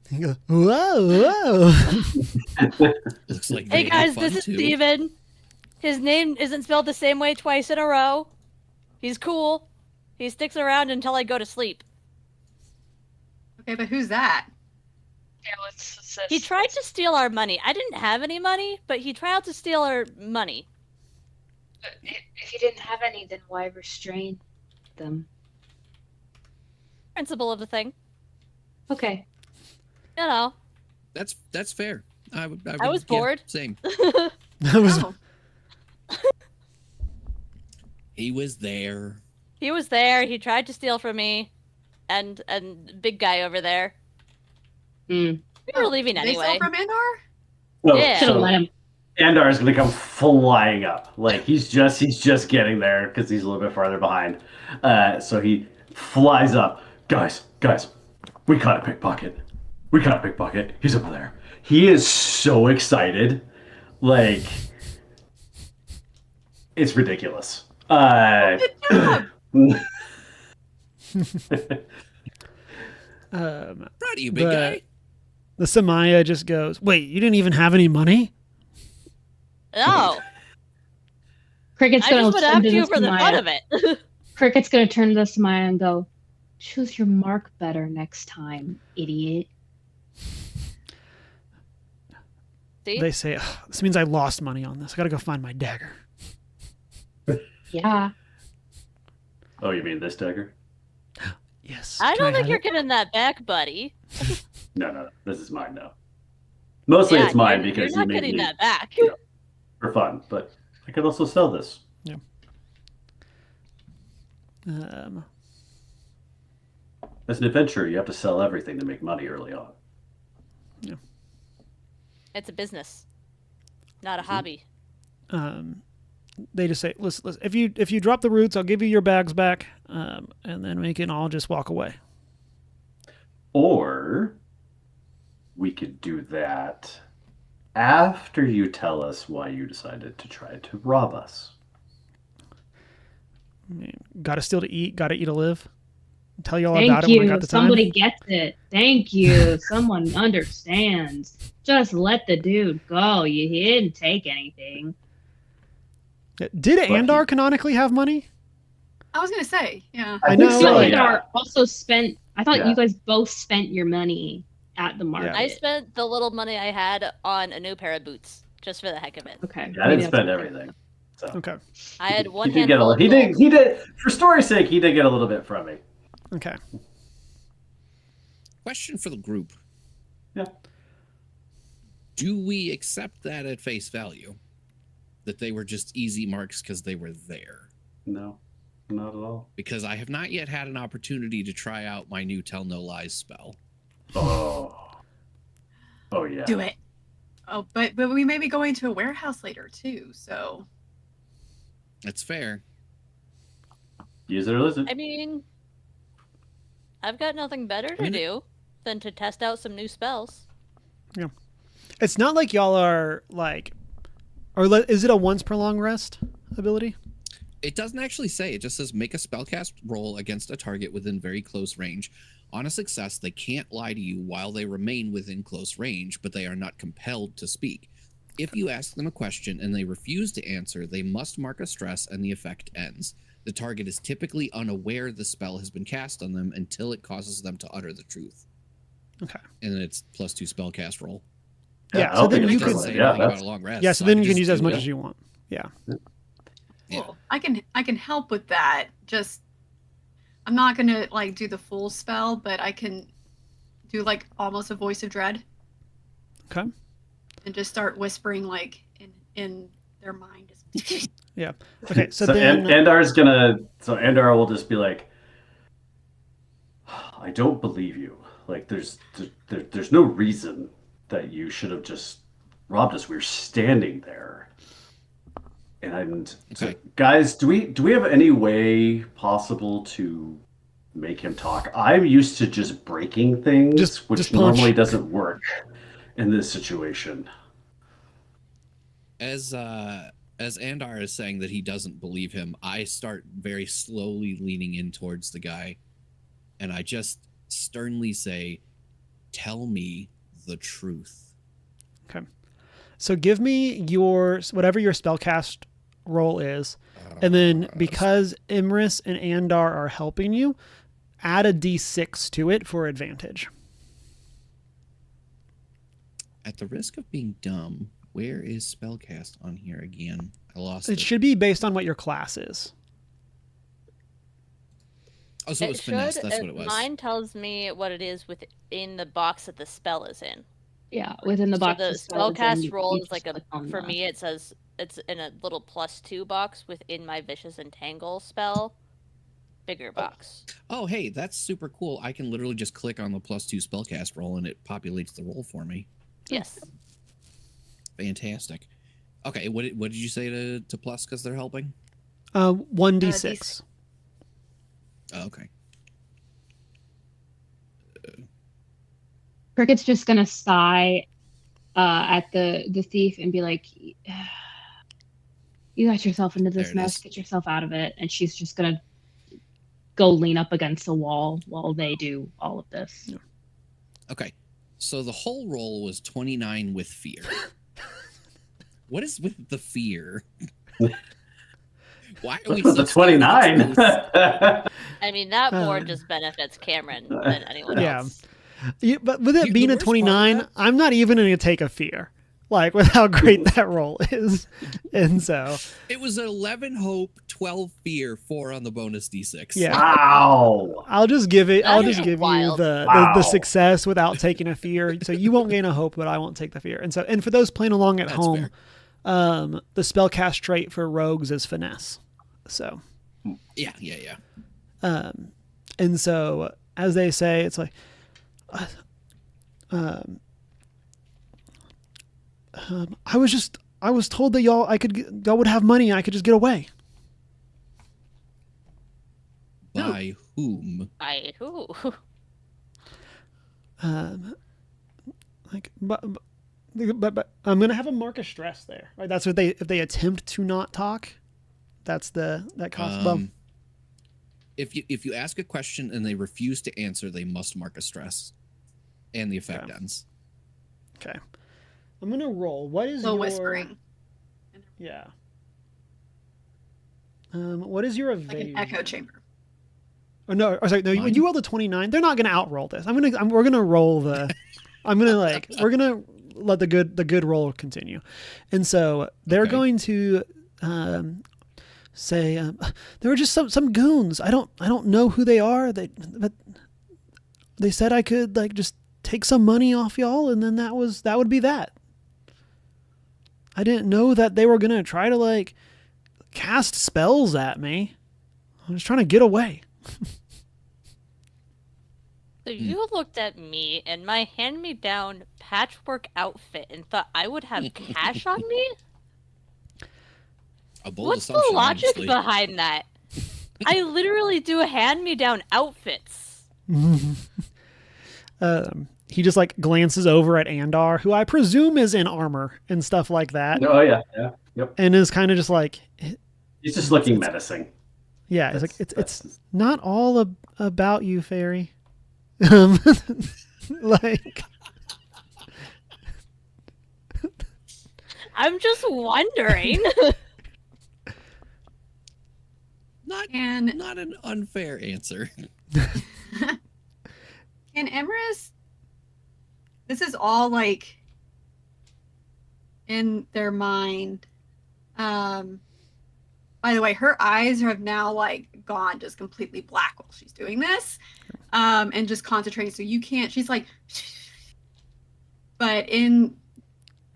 You go, whoa, whoa. Looks like Hey they had guys, fun this is too. Steven. His name isn't spelled the same way twice in a row. He's cool. He sticks around until I go to sleep. Okay, but who's that? Yeah, what's this? He tried to steal our money. I didn't have any money, but he tried to steal our money. But if you didn't have any, then why restrain them? Principle of the thing. Okay. You know. That's fair. I was yeah, bored. Same. That was Oh, He was there. He was there. He tried to steal from me, and big guy over there. Mm. We were leaving they anyway. stole from Andor? so, Yeah. Should have so let him. Andar is going to come flying up. Like he's just getting there because he's a little bit farther behind. So he flies up. Guys, we caught a pickpocket. He's over there. He is so excited. Like it's ridiculous. Good job. Proud of you, big the guy. the Samaya just goes, wait, you didn't even have any money? No, Cricket's I gonna just went turn after to you the for the fun Samaya. of it. Cricket's gonna turn to the Samaya and go, "Choose your mark better next time, idiot." See? They say, "Ugh, this means I lost money on this. I gotta go find my dagger." Yeah. Oh, you mean this dagger? Yes. I Can don't think have you're it? getting that back, buddy. No. This is mine now. Mostly Yeah, it's mine you're because not you made getting me that back. for fun, but I could also sell this. Um, As an adventurer, you have to sell everything to make money early on. Yeah. It's a business, not a hobby. They just say, listen, if you drop the roots, I'll give you your bags back, and then we can all just walk away. Or we could do that after you tell us why you decided to try to rob us. I mean, gotta steal to eat, gotta eat to live. Tell you all Thank about it when I you. got the time. Somebody gets it. Thank you. Someone understands. Just let the dude go. He didn't take anything. Did Andar canonically have money? I was gonna say, yeah. I know. So like, Andar also spent. I thought Yeah. you guys both spent your money at the market. I spent the little money I had on a new pair of boots, just for the heck of it. Okay. Yeah, I maybe didn't that's spend okay. everything. So Okay. I had one he did get a handful little. of gold. He did. For story's sake, he did get a little bit from me. Okay. Question for the group. Yeah. Do we accept that at face value? That they were just easy marks because they were there? No, not at all. Because I have not yet had an opportunity to try out my new Tell No Lies spell. Oh yeah. Do it. Oh, but we may be going to a warehouse later too, so That's fair. Use it or lose it. I mean, I've got nothing better to do than to test out some new spells. Yeah. It's not like y'all are like, or is it a once per long rest ability? It doesn't actually say. It just says make a spellcast roll against a target within very close range. On a success, they can't lie to you while they remain within close range, but they are not compelled to speak. If you ask them a question and they refuse to answer, they must mark a stress and the effect ends. The target is typically unaware the spell has been cast on them until it causes them to utter the truth. Okay. And then it's +2 spellcast roll. Yeah, I so don't then think you it's could good. say Yeah, anything about that's a long rest. Yeah, so then I you can just use as do much it. as you want. Yeah. Yeah. cool. I can help with that. Just I'm not gonna like do the full spell, but I can do like almost a voice of dread Okay. and just start whispering like in their mind. Yeah. Okay. So, So then Andar will just be like, I don't believe you. Like there's no reason that you should have just robbed us. We were standing there. And so, Okay. guys, do we have any way possible to make him talk? I'm used to just breaking things, which just punch. normally doesn't work in this situation. As Andar is saying that he doesn't believe him, I start very slowly leaning in towards the guy, and I just sternly say, "Tell me the truth." Okay. So give me whatever your spellcast roll is, and then because Imris and Andar are helping you, add a d6 to it for advantage. At the risk of being dumb, where is spellcast on here again? I lost It it. should be based on what your class is. Oh, so it was finesse. That's what it was. Mine tells me what it is within the box that the spell is in. Yeah, within the box. So the spellcast roll is like for me. me. It says it's in a little +2 box within my Vicious Entangle spell. Bigger box. Oh, hey, that's super cool. I can literally just click on the +2 spellcast roll and it populates the roll for me. Yes. Fantastic. Okay, what did you say to plus because they're helping? 1d6. Oh, okay. Cricket's just gonna sigh at the thief and be like, "You got yourself into this There it mess. is. Get yourself out of it." And she's just gonna go lean up against the wall while they do all of this. Yeah. Okay. So the whole roll was 29 with fear. What is with the fear? Why are we The so scared of 29. truth? I mean, that more Uh, just benefits Cameron than anyone Yeah. else. Yeah, but with it The being a worst part of 29, that- I'm not even going to take a fear. Like, with how great that roll is. And so, It was 11 hope, 12 fear, 4 on the bonus d6. Yeah. Wow. I'll just give it. I'll That just is give you wild. the Wow. success without taking a fear. So you won't gain a hope, but I won't take the fear. And so, and for those playing along at That's home, fair. the spellcast trait for rogues is finesse. So, Yeah. and so as they say, it's like, I was told that y'all would have money and I could just get away. By whom? By who? Like, but I'm gonna have a mark of stress there. Right? That's what if they attempt to not talk, that costs. If you ask a question and they refuse to answer, they must mark a stress, and the effect ends. Okay, I'm gonna roll. What is your whispering? Yeah. What is your Like evasion? an echo chamber. Oh no! Or sorry, no. When you roll the 29, they're not gonna outroll this. We're gonna roll the. We're gonna let the good roll continue, and so they're going to say there were just some goons. I don't know who they are. But they said I could like just take some money off y'all, and then that would be that. I didn't know that they were gonna try to like cast spells at me. I was trying to get away. So you looked at me and my hand-me-down patchwork outfit and thought I would have cash on me? A bold What's the assumption, logic honestly. behind that? I literally do hand-me-down outfits. He just like glances over at Andar, who I presume is in armor and stuff like that. Oh yeah, yep. And is kind of just like, He's just looking menacing. yeah, it's like it's not all about you, fairy. Like, I'm just wondering. Not an unfair answer. And Emerus, this is all like in their mind. By the way, her eyes have now like gone just completely black while she's doing this, and just concentrating. So you can't. She's like, but in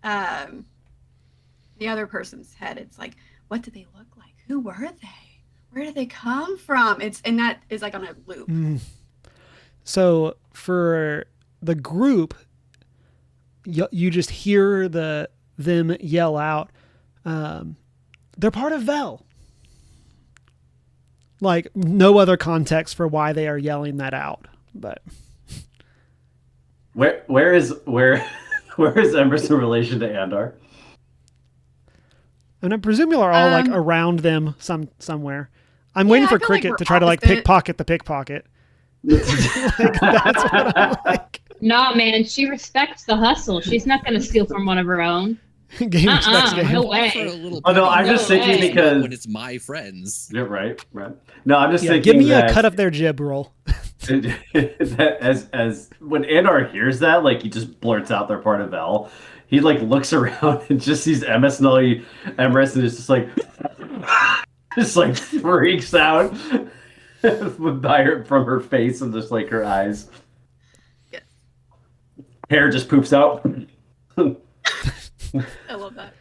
the other person's head, it's like, what do they look like? Who were they? Where did they come from? And that is like on a loop. So for the group, you just hear them yell out, they're part of Vel. Like no other context for why they are yelling that out, but where is Embers in relation to Andar? and I presume you are all like around them somewhere. I'm waiting for I feel like Cricket we're to try to like opposite. pickpocket the pickpocket. Like, that's what I'm like. Nah, man, she respects the hustle. She's not going to steal from one of her own. Game respects game. No For a way. little Oh, no, petty I'm just way. thinking because- when it's my friends. Yeah, right. No, I'm just Yeah, thinking give me that a cut up their jib roll. that as when Andar hears that, like he just blurts out they're part of Vel. He like looks around and just sees Emrys and is just like freaks out from her face and just like her eyes. Yes. Hair just poops out. I love that.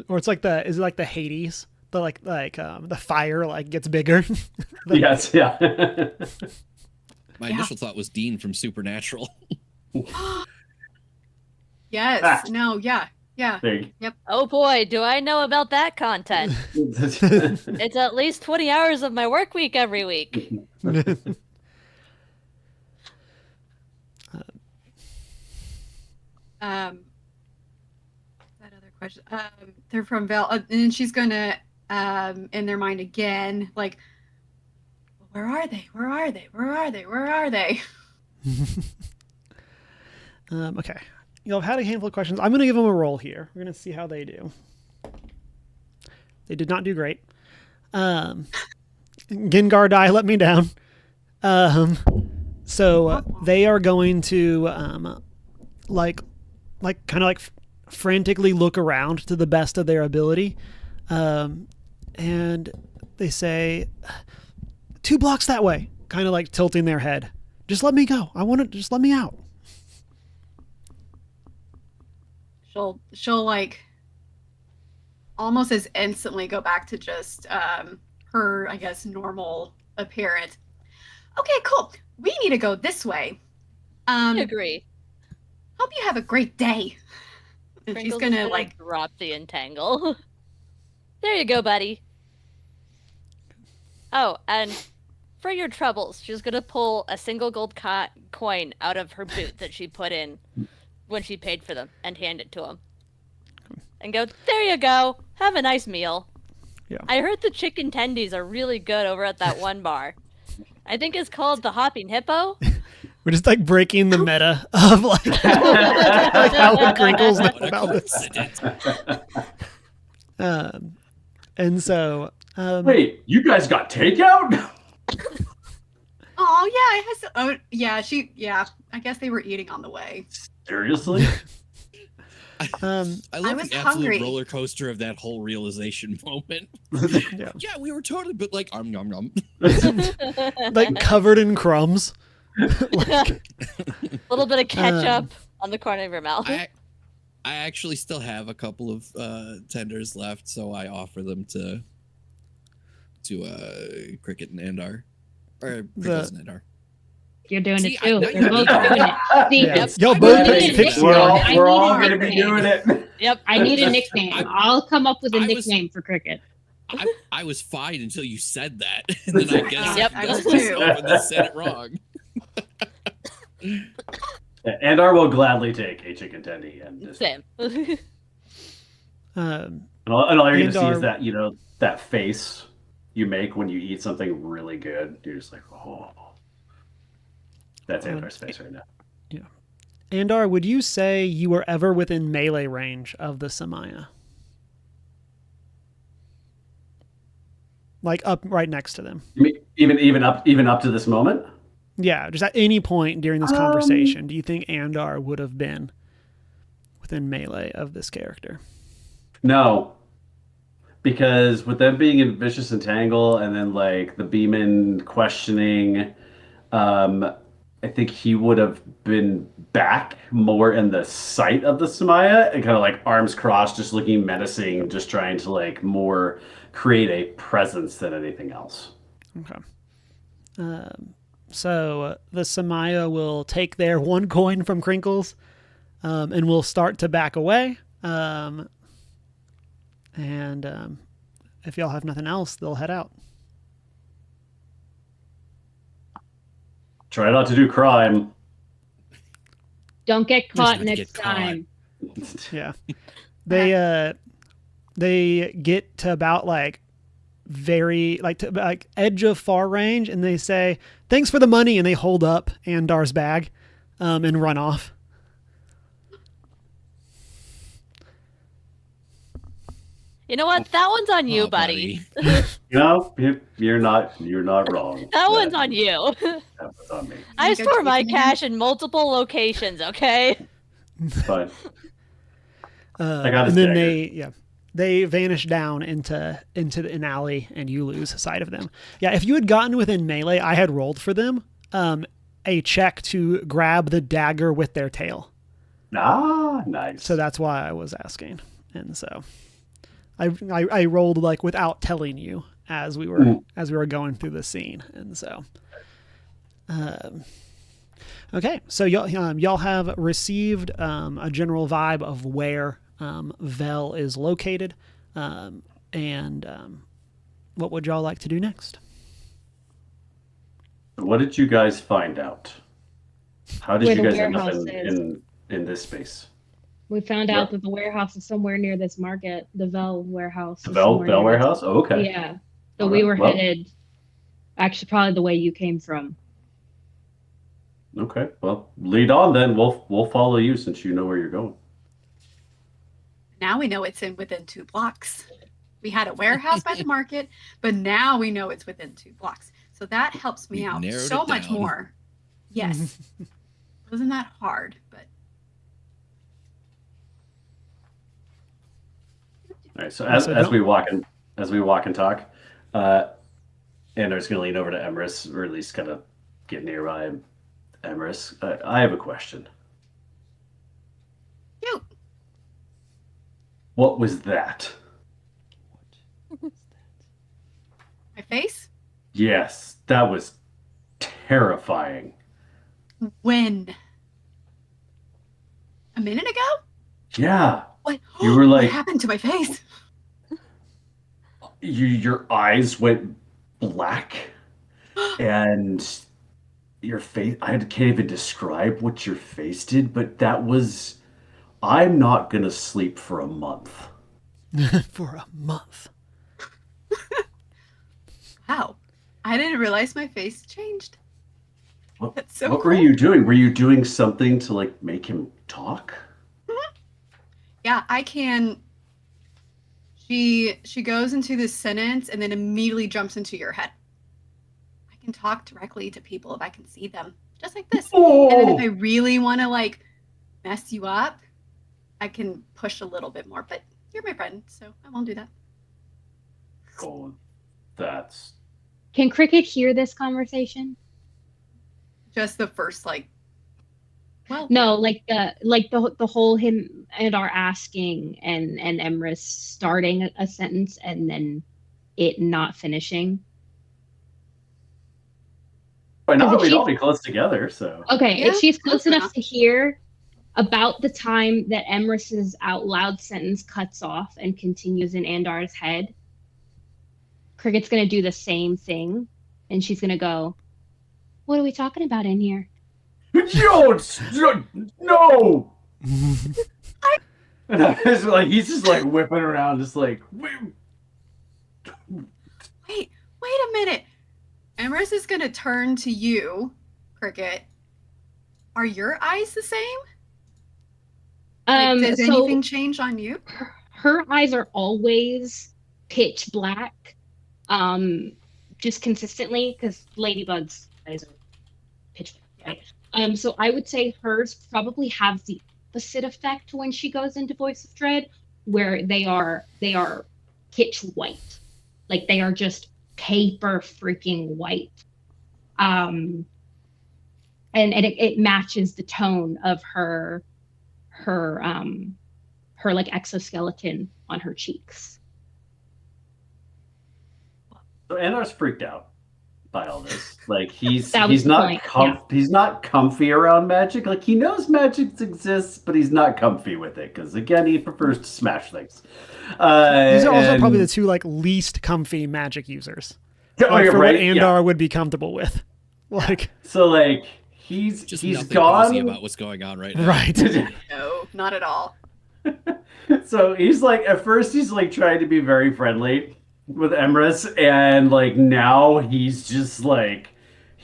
Or it's like is it like the Hades? The fire like gets bigger. Yes, yeah. My initial thought was Dean from Supernatural. Yes. Ah. No. Yeah. Yeah. There you Oh boy, do I know about that content. go. It's at least 20 hours of my work week every week. That other question. They're from Vel, and she's gonna, in their mind again, like, where are they? Where are they? Where are they? Where are they? Okay. I've had a handful of questions. I'm going to give them a roll here. We're going to see how they do. They did not do great. Gengar die let me down. So they are going to kind of frantically look around to the best of their ability, and they say, 2 blocks that way, kind of like tilting their head. Just let me go. I want to just let me out. She'll like almost as instantly go back to just her, I guess, normal appearance. Okay, cool. We need to go this way. I agree. Hope you have a great day. And she's Crinkles gonna is like drop the entangle. There you go, buddy. Oh, and for your troubles, she's gonna pull a single gold coin out of her boot that she put in when she paid for them and hand it to him. And go, there you go. Have a nice meal. Yeah. I heard the chicken tendies are really good over at that one bar. I think it's called the Hopping Hippo. We're just like breaking the meta of like, like how would Crinkles know What a about this? coincidence. And so, Wait, you guys got takeout? oh yeah, it has oh yeah, I guess they were eating on the way. Seriously? um, I love was the absolute hungry. roller coaster of that whole realization moment. yeah, Yeah, we were totally, but like, nom nom. like covered in crumbs. A little bit of ketchup on the corner of your mouth. I actually still have a couple of tenders left, so I offer them to Cricket and Andar, or Crickles and Andar. You're doing See, it too. I- You're both doing it. See, Yeah. Yep. Y'all I both need picked a Pixie. We're all, I we're need all a going to be nickname. doing it. Yep. I need a nickname. I'll come up with a I was- nickname for Cricket. I was fine until you said that, and then I guess Yep, I I was got myself and then said it wrong. Andar will gladly take a chicken tendy. And Same. Um, all you're going to see Andar- is that, you know, that face you make when you eat something really good. You're just like, oh. That's Andar's face right now. Andar, would you say you were ever within melee range of the Samaya? Like up right next to them. You mean even up to this moment? Yeah, just at any point during this conversation, do you think Andar would have been within melee of this character? No. Because with them being in Vicious Entangle and then like the Beeman questioning, I think he would have been back more in the sight of the Samaya and kind of like arms crossed, just looking menacing, just trying to like more create a presence than anything else. Okay. So the Samaya will take their one coin from Crinkles and will start to back away. And if y'all have nothing else, they'll head out. Try not to do crime. Don't get caught not to next get caught. time. Yeah. They get to about like like edge of far range and they say, "Thanks for the money," and they hold up Andar's bag and run off. You know what? That one's on you, Oh, buddy. You know, you're not wrong. That one's on you. That's on me. I You go store my chasing him? cash in multiple locations, okay? It's fine. I got his and then dagger. they vanish down into an alley and you lose sight of them. Yeah, if you had gotten within melee, I had rolled for them a check to grab the dagger with their tail. Ah, nice. So that's why I was asking. And so I rolled like without telling you as we were going through the scene. And so okay, so y'all have received a general vibe of where Vel is located, and what would y'all like to do next? What did you guys find out? How did Where you the guys end up warehouse is. in this space? We found out that the warehouse is somewhere near this market. The Vel warehouse. The is Bell somewhere near warehouse? Oh, this- okay. Yeah. So All we right, were well- headed, actually, probably the way you came from. Okay. Well, lead on then. We'll follow you since you know where you're going. Now we know it's within 2 blocks. We had a warehouse by the market, but now we know it's within 2 blocks. So that helps me We've out narrowed so it much down. more. Yes. Wasn't that hard, but All right. So as So we walk and talk, Andor's gonna lean over to Emrys, or at least kind of get nearby Emrys. I have a question. cute. What was that? My face? Yes, that was terrifying. When? A minute ago? Yeah, What? You were What like, happened to my face? your eyes went black, and your face. I can't even describe what your face did, but that was. I'm not gonna sleep for a month. For a month. Wow. I didn't realize my face changed. What, That's so what were cool. you doing? Were you doing something to like make him talk? Yeah, I can. She goes into this sentence and then immediately jumps into your head. I can talk directly to people if I can see them, just like this. And then if I really want to like mess you up, I can push a little bit more. But you're my friend, so I won't do that. Oh, that's Can Cricket hear this conversation? Just the first like. Well, No, the whole him and our asking and Emrys starting a sentence and then it not finishing. by now if we'd she's- all be close together. So Okay, Yeah, if she's close that's fair enough to hear about the time that Emrys's out loud sentence cuts off and continues in Andar's head, Cricket's gonna do the same thing, and she's gonna go, "What are we talking about in here?" Yo, no. And I was like, he's just like whipping around, just like. wait a minute. Emrys is gonna turn to you, Cricket. Are your eyes the same? Like, does anything change on you? Her eyes are always pitch black, just consistently because Ladybug's eyes are pitch black, right? So I would say hers probably have the opposite effect when she goes into Voice of Dread, where they are pitch white, like they are just paper freaking white, and it matches the tone of her like exoskeleton on her cheeks. So Anar's freaked out by all this. Like he's That was the not point, he's not comfy around magic. Like he knows magic exists, but he's not comfy with it because again he prefers to smash things. These are also and- probably the two like least comfy magic users. Oh, Like, you're for right. what Andar would be comfortable with. Like So like he's Just he's nothing cozy gone. about what's going on right now. right. No, not at all. So he's like at first he's like trying to be very friendly with Emrys, and like now he's just like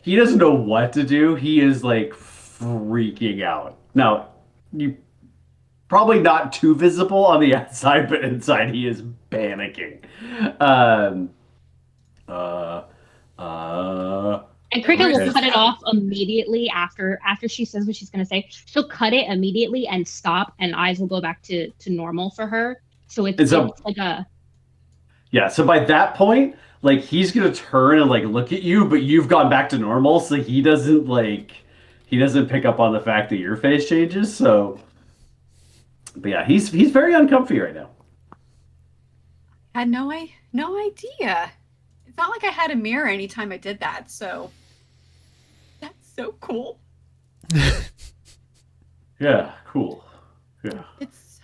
he doesn't know what to do. He is like freaking out. Now you probably not too visible on the outside, but inside he is panicking. And Cricket will Okay. cut it off immediately after she says what she's going to say. She'll cut it immediately and stop, and eyes will go back to normal for her. So it's like a Yeah, so by that point, like he's gonna turn and like look at you, but you've gone back to normal, so he doesn't pick up on the fact that your face changes. So, but yeah, he's very uncomfy right now. I had no idea. It's not like I had a mirror anytime I did that, so that's so cool. Yeah, cool. Yeah. It's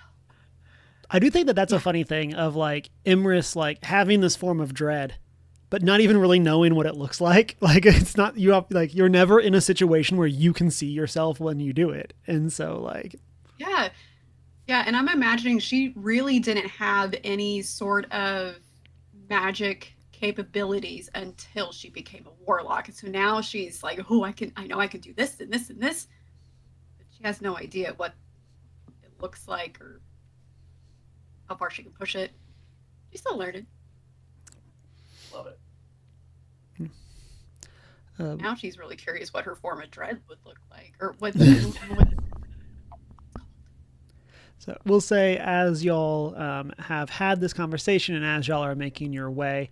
I do think that that's a funny thing of like Imris like having this form of dread, but not even really knowing what it looks like. Like it's not you have like you're never in a situation where you can see yourself when you do it, and so like yeah, and I'm imagining she really didn't have any sort of magic capabilities until she became a warlock, and so now she's like, oh, I know I can do this and this and this, but she has no idea what it looks like or how far she can push it. She's still learning. Love it. Now she's really curious what her form of dread would look like, or what. So we'll say as y'all have had this conversation and as y'all are making your way,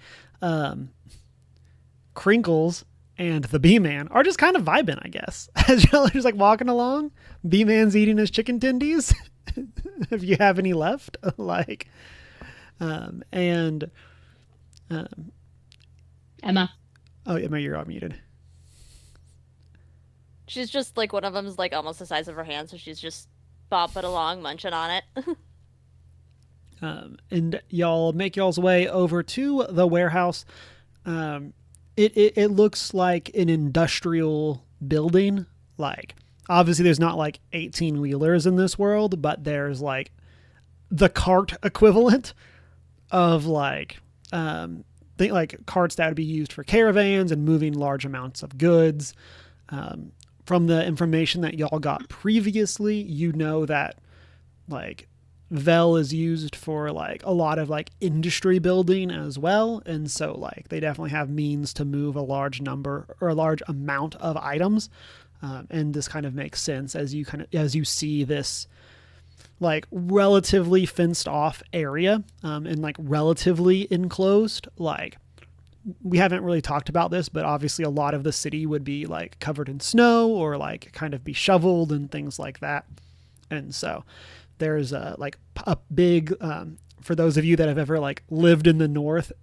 Crinkles and the Bee-Man are just kind of vibing, I guess. As y'all are just like walking along, Bee-Man's eating his chicken tendies, if you have any left. Like, and Emma. oh, Emma, you're all muted. She's just like one of them's like almost the size of her hand, so she's just bopping along, munching on it. And y'all make y'all's way over to the warehouse. It looks like an industrial building. Like, obviously there's not like 18 wheelers in this world, but there's like the cart equivalent of like like carts that would be used for caravans and moving large amounts of goods. From the information that y'all got previously, you know that like Vel is used for like a lot of like industry building as well, and so like they definitely have means to move a large number or a large amount of items. And this kind of makes sense as you see this like relatively fenced off area, and like relatively enclosed. Like, we haven't really talked about this, but obviously a lot of the city would be like covered in snow or like kind of be shoveled and things like that. And so there's like a big, for those of you that have ever like lived in the north,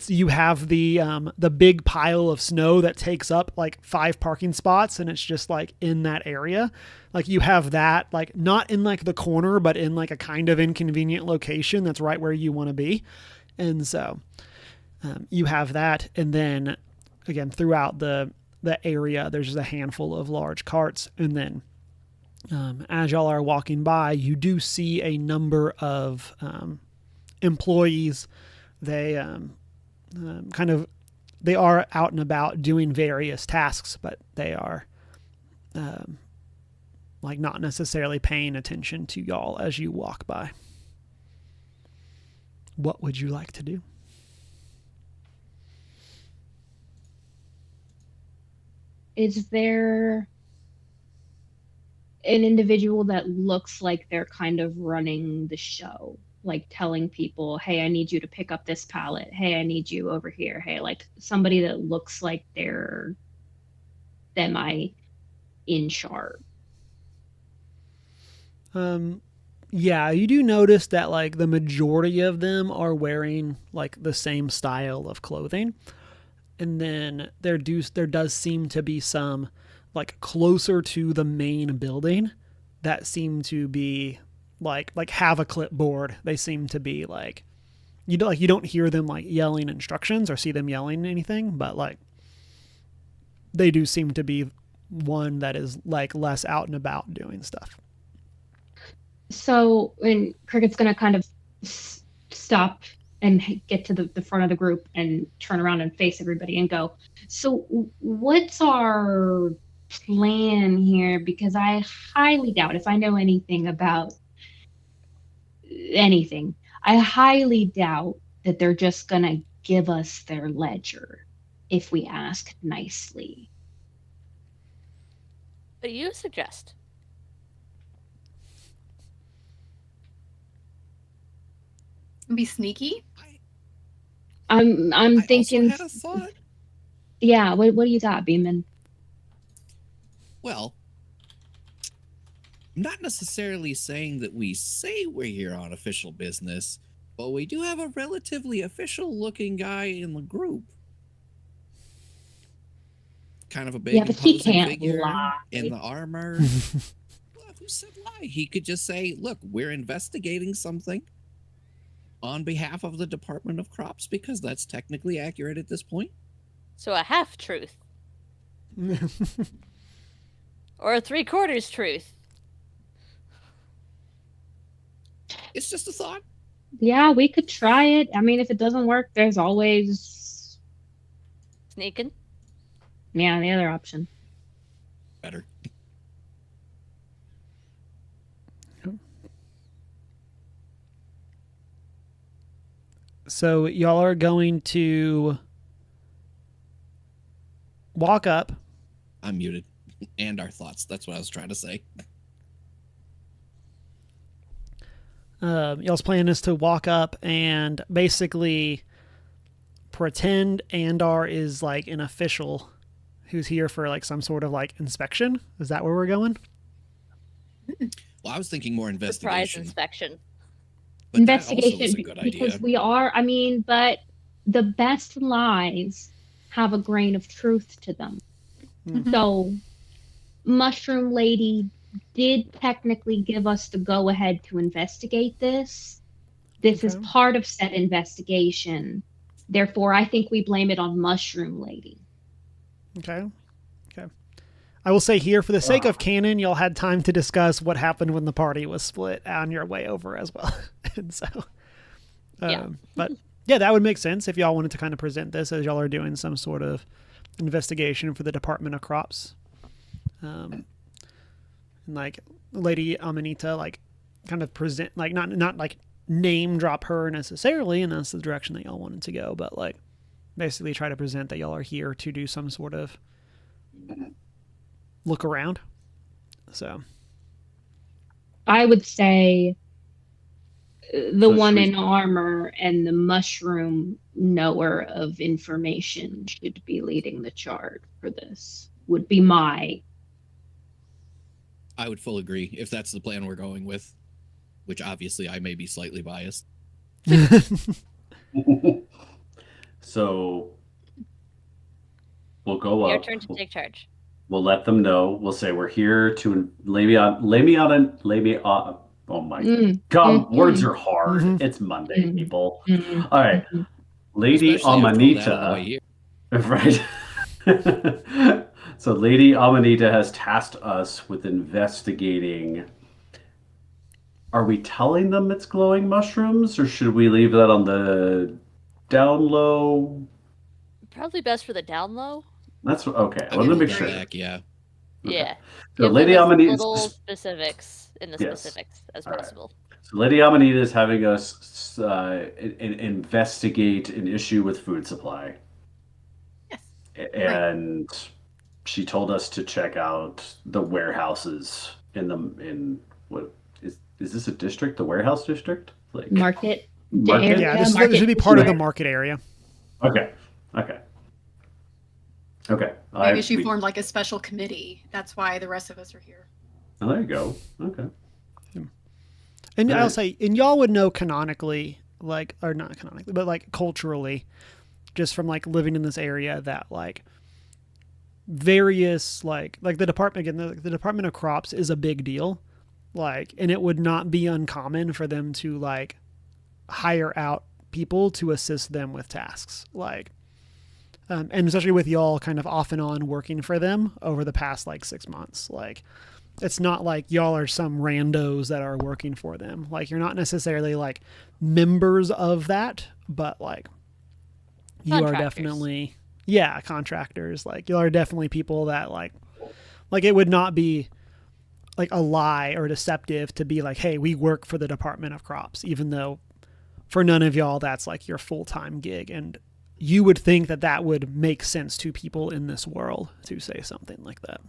you have the big pile of snow that takes up like 5 parking spots, and it's just like in that area. Like, you have that, like not in like the corner, but in like a kind of inconvenient location that's right where you want to be. And so you have that, and then again throughout the area there's just a handful of large carts. And then as y'all are walking by, you do see a number of employees. They they are out and about doing various tasks, but they are like not necessarily paying attention to y'all as you walk by. What would you like to do? Is there an individual that looks like they're kind of running the show, like telling people, hey, I need you to pick up this pallet, hey, I need you over here, hey, like somebody that looks like they're semi in charge? Yeah, you do notice that like the majority of them are wearing like the same style of clothing. And then there does seem to be some like closer to the main building that seem to be like have a clipboard. They seem to be like you don't hear them like yelling instructions or see them yelling anything, but like they do seem to be one that is like less out and about doing stuff. So, and Cricket's gonna kind of stop and get to the front of the group and turn around and face everybody and go, so what's our plan here? Because I highly doubt, if I know anything about anything, I highly doubt that they're just gonna give us their ledger if we ask nicely. What do you suggest? Be sneaky. I'm I thinking. also had a thought. Yeah, what do you got, Beeman? Well, I'm not necessarily saying that we say we're here on official business, but we do have a relatively official-looking guy in the group. Kind of a big, Yeah, but he imposing can't figure lie. in the armor. Well, who said lie? He could just say, look, we're investigating something on behalf of the Department of Crops, because that's technically accurate at this point. So a half-truth. Or a three-quarters truth. It's just a thought. Yeah, we could try it. I mean, if it doesn't work, there's always Sneaking. the other option. Better. So y'all are going to walk up. I'm muted. And our thoughts. That's what I was trying to say. Y'all's plan is to walk up and basically pretend Andar is like an official who's here for like some sort of like inspection. Is that where we're going? Well, I was thinking more Surprise investigation. inspection. But that also was Investigation, a good because idea. we are, I mean, but the best lies have a grain of truth to them. Mhm. So, Mushroom Lady did technically give us the go-ahead to investigate this. This is Okay. part of said investigation. Therefore, I think we blame it on Mushroom Lady. Okay. I will say here, for the sake of canon, y'all had time to discuss what happened when the party was split on your way over as well. And so, Yeah. But yeah, that would make sense if y'all wanted to kind of present this as y'all are doing some sort of investigation for the Department of Crops. And like Lady Amanita, like kind of present, like not like name drop her necessarily, and that's the direction that y'all wanted to go, but like basically try to present that y'all are here to do some sort of look around. So I would say the So one should we- in armor and the mushroom knower of information should be leading the charge for this, would be my. I would full agree if that's the plan we're going with, which obviously I may be slightly biased. So we'll go Your up. turn to take charge. We'll let them know. We'll say we're here to lay me on. Oh my God, words are hard. Mhm. It's Monday, Mhm. people. Mhm. All right, Lady Especially after all that on the way Amanita. here. Right. So Lady Amanita has tasked us with investigating. Are we telling them it's glowing mushrooms, or should we leave that on the down low? Probably best for the down low. That's okay. I I want to would make hold sure. that back, yeah. Okay. Yeah. So Give Lady them as Amanita. little specifics in the Yes. specifics as All right. possible. So Lady Amanita is having us investigate an issue with food supply, Yes. and she told us to check out the warehouses in what is this a district? The warehouse district? Like Market. Market? area, yeah, this market should be part of the district. market area. Okay. Maybe she formed like a special committee. That's why the rest of us are here. Oh, there you go. Okay. And I'll Alright. say, and y'all would know canonically, like, or not canonically, but like culturally, just from like living in this area, that like various like the department, again, the Department of Crops is a big deal, like, and it would not be uncommon for them to like hire out people to assist them with tasks, like, and especially with y'all kind of off and on working for them over the past like 6 months, like. It's not like y'all are some randos that are working for them. Like, you're not necessarily like members of that, but like you are Contractors. definitely, yeah, contractors. Like, you are definitely people that like it would not be like a lie or deceptive to be like, hey, we work for the Department of Crops, even though for none of y'all that's like your full-time gig. And you would think that that would make sense to people in this world to say something like that.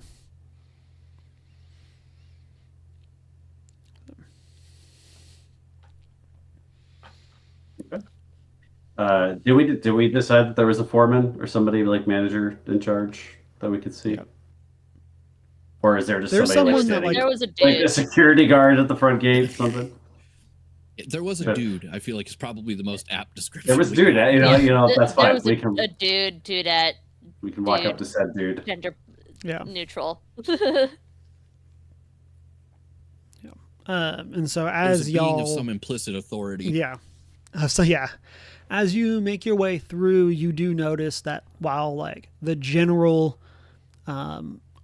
Did we decide that there was a foreman or somebody like manager in charge that we could see? Yep. Or is there just There's somebody someone that, standing, like- There was a like dude. a security guard at the front gate, something? There was a Yeah. dude. I feel like it's probably the most apt description. There was we dude, got. you know, Th- that's there fine. was We a can dudette, walk dude. up to said dude. gender Yeah. neutral. And so There's as a being y'all, of some implicit authority. yeah, as you make your way through, you do notice that while like the general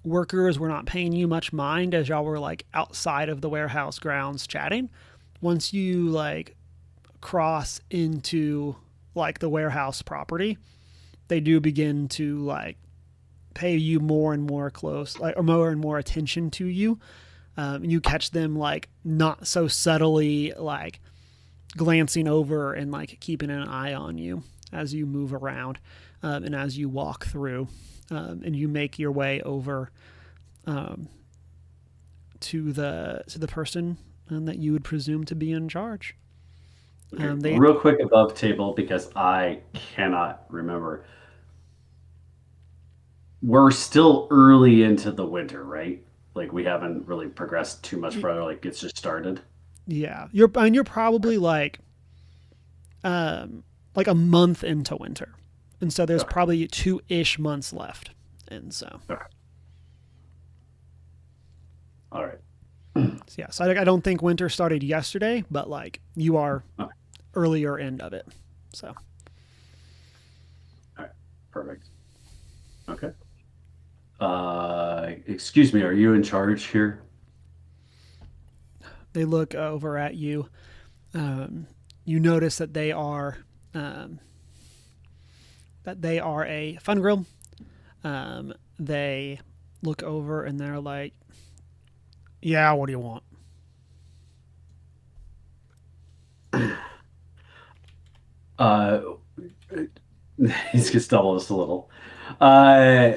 workers were not paying you much mind as y'all were like outside of the warehouse grounds chatting, once you like cross into like the warehouse property, they do begin to like pay you more and more close, like, or more and more attention to you. You catch them like not so subtly like glancing over and like keeping an eye on you as you move around, and as you walk through, and you make your way over to the person that you would presume to be in charge. They Real quick above table, because I cannot remember. We're still early into the winter, right? Like, we haven't really progressed too much further. Like, it's just started. Yeah, you're probably like a month into winter, and so there's Okay. probably 2-ish months left, and so All right. yeah. So I don't think winter started yesterday, but like you are earlier end of it. So All right, perfect. Okay. Excuse me, are you in charge here? they look over at you. Um, you notice um, that they are a fun grill. They look over and they're like, "Yeah, what do you want?" Uh, he's gonna stumble just a little. Uh,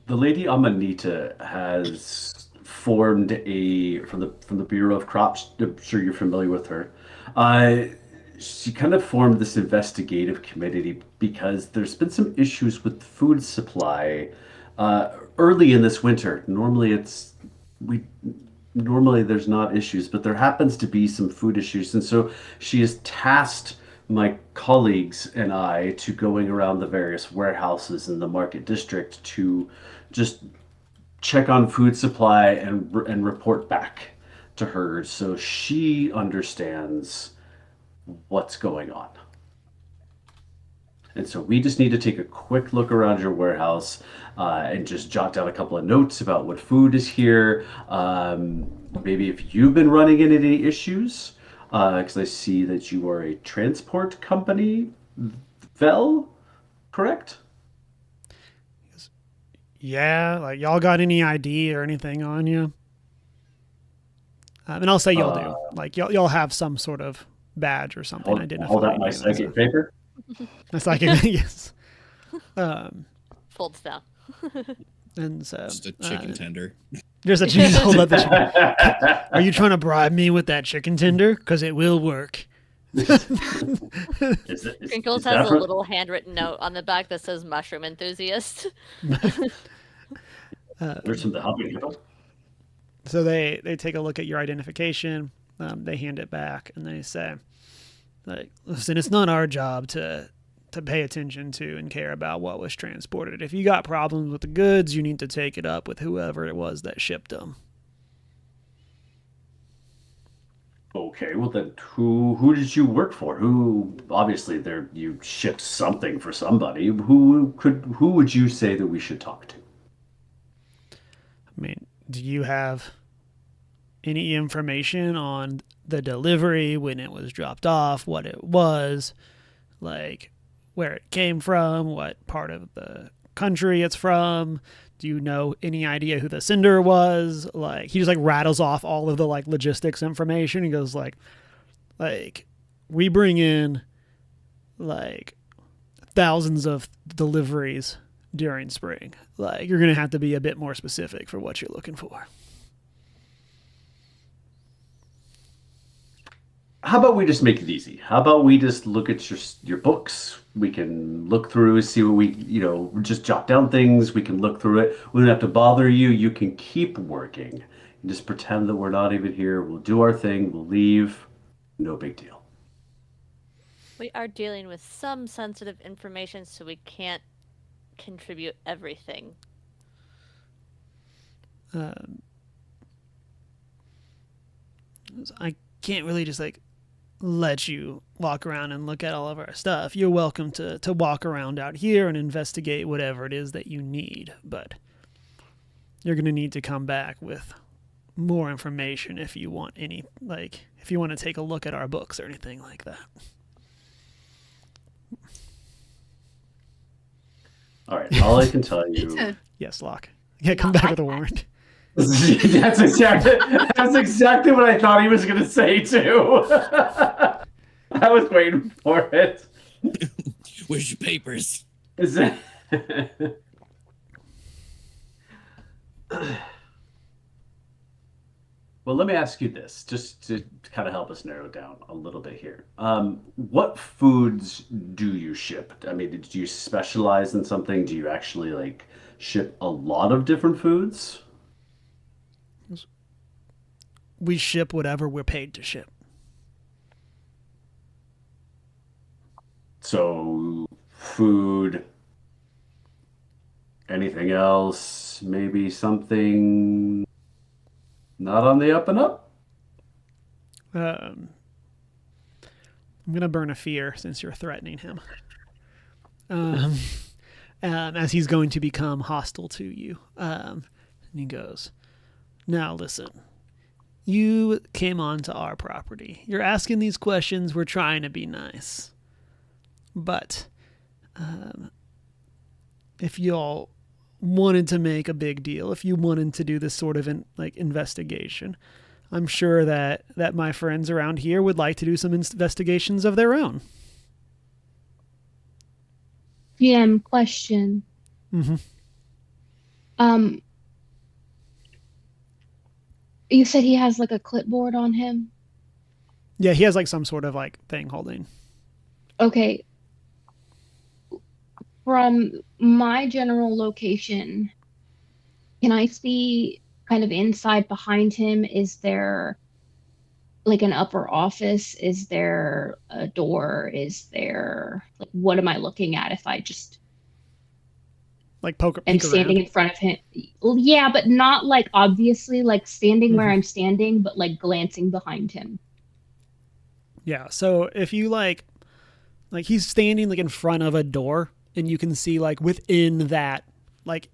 the lady Amanita has formed a from the Bureau of Crops. I'm sure you're familiar with her. Uh, she kind of formed this investigative committee because there's been some issues with food supply early in this winter. We normally there's not issues, but there happens to be some food issues, and so she has tasked my colleagues and I to going around the various warehouses in the market district to just check on food supply and report back to her so she understands what's going on. And so we just need to take a quick look around your warehouse and just jot down a couple of notes about what food is here. Maybe if you've been running into any issues, because I see that you are a transport company, Vel, correct? Yeah, like y'all got any ID or anything on you? And I'll say y'all Uh, do. Like y'all have some sort of badge or something hold out identifying my you. psychic paper. That's like yes. Folds down. And so Just a chicken tender. there's a cheese hold up the chicken. Are you trying to bribe me with that chicken tender? Because it will work. Crinkles that has a from- little handwritten note on the back that says mushroom enthusiast. There's some to help me. So they take a look at your identification. They hand it back and they say, like, listen, it's not our job to pay attention to and care about what was transported. If you got problems with the goods, you need to take it up with whoever it was that shipped them. Okay, well then, who did you work for? Who obviously there you shipped something for somebody. Who would you say that we should talk to? I mean, do you have any information on the delivery, when it was dropped off, what it was, like where it came from, what part of the country it's from? Do you know any idea who the sender was? Like he just like rattles off all of the like logistics information. He goes like we bring in like thousands of deliveries during spring. Like you're gonna have to be a bit more specific for what you're looking for. How about we just make it easy? How about we just look at your books? We can look through, see what just jot down things. We can look through it. We don't have to bother you. You can keep working. And just pretend that we're not even here. We'll do our thing. We'll leave. No big deal. We are dealing with some sensitive information, so we can't contribute everything. I can't really just like let you walk around and look at all of our stuff. You're welcome to walk around out here and investigate whatever it is that you need, but you're going to need to come back with more information if you want if you want to take a look at our books or anything like that. All right. All I can tell you. Yes, Locke. Yeah, come back with a warrant. That's exactly what I thought he was going to say too. I was waiting for it. Where's your papers? Is that... Well, let me ask you this, just to kind of help us narrow down a little bit here. What foods do you ship? I mean, did you specialize in something? Do you actually like ship a lot of different foods? We ship whatever we're paid to ship. So, food, anything else, maybe something not on the up and up? I'm going to burn a fear since you're threatening him. As he's going to become hostile to you. And he goes, now listen. You came onto our property. You're asking these questions. We're trying to be nice. But if y'all wanted to make a big deal, if you wanted to do this sort of investigation, I'm sure that my friends around here would like to do some investigations of their own. GM question. Mm-hmm. You said he has like a clipboard on him? Yeah, he has like some sort of like thing holding. Okay. From my general location, can I see kind of inside behind him? Is there like an upper office? Is there a door? Is there like what am I looking at if I just Like am peek standing around. in front of him? Well, yeah, but not like obviously like standing where Mhm. I'm standing, but like glancing behind him. Yeah, so if you like he's standing like in front of a door, and you can see like within that, like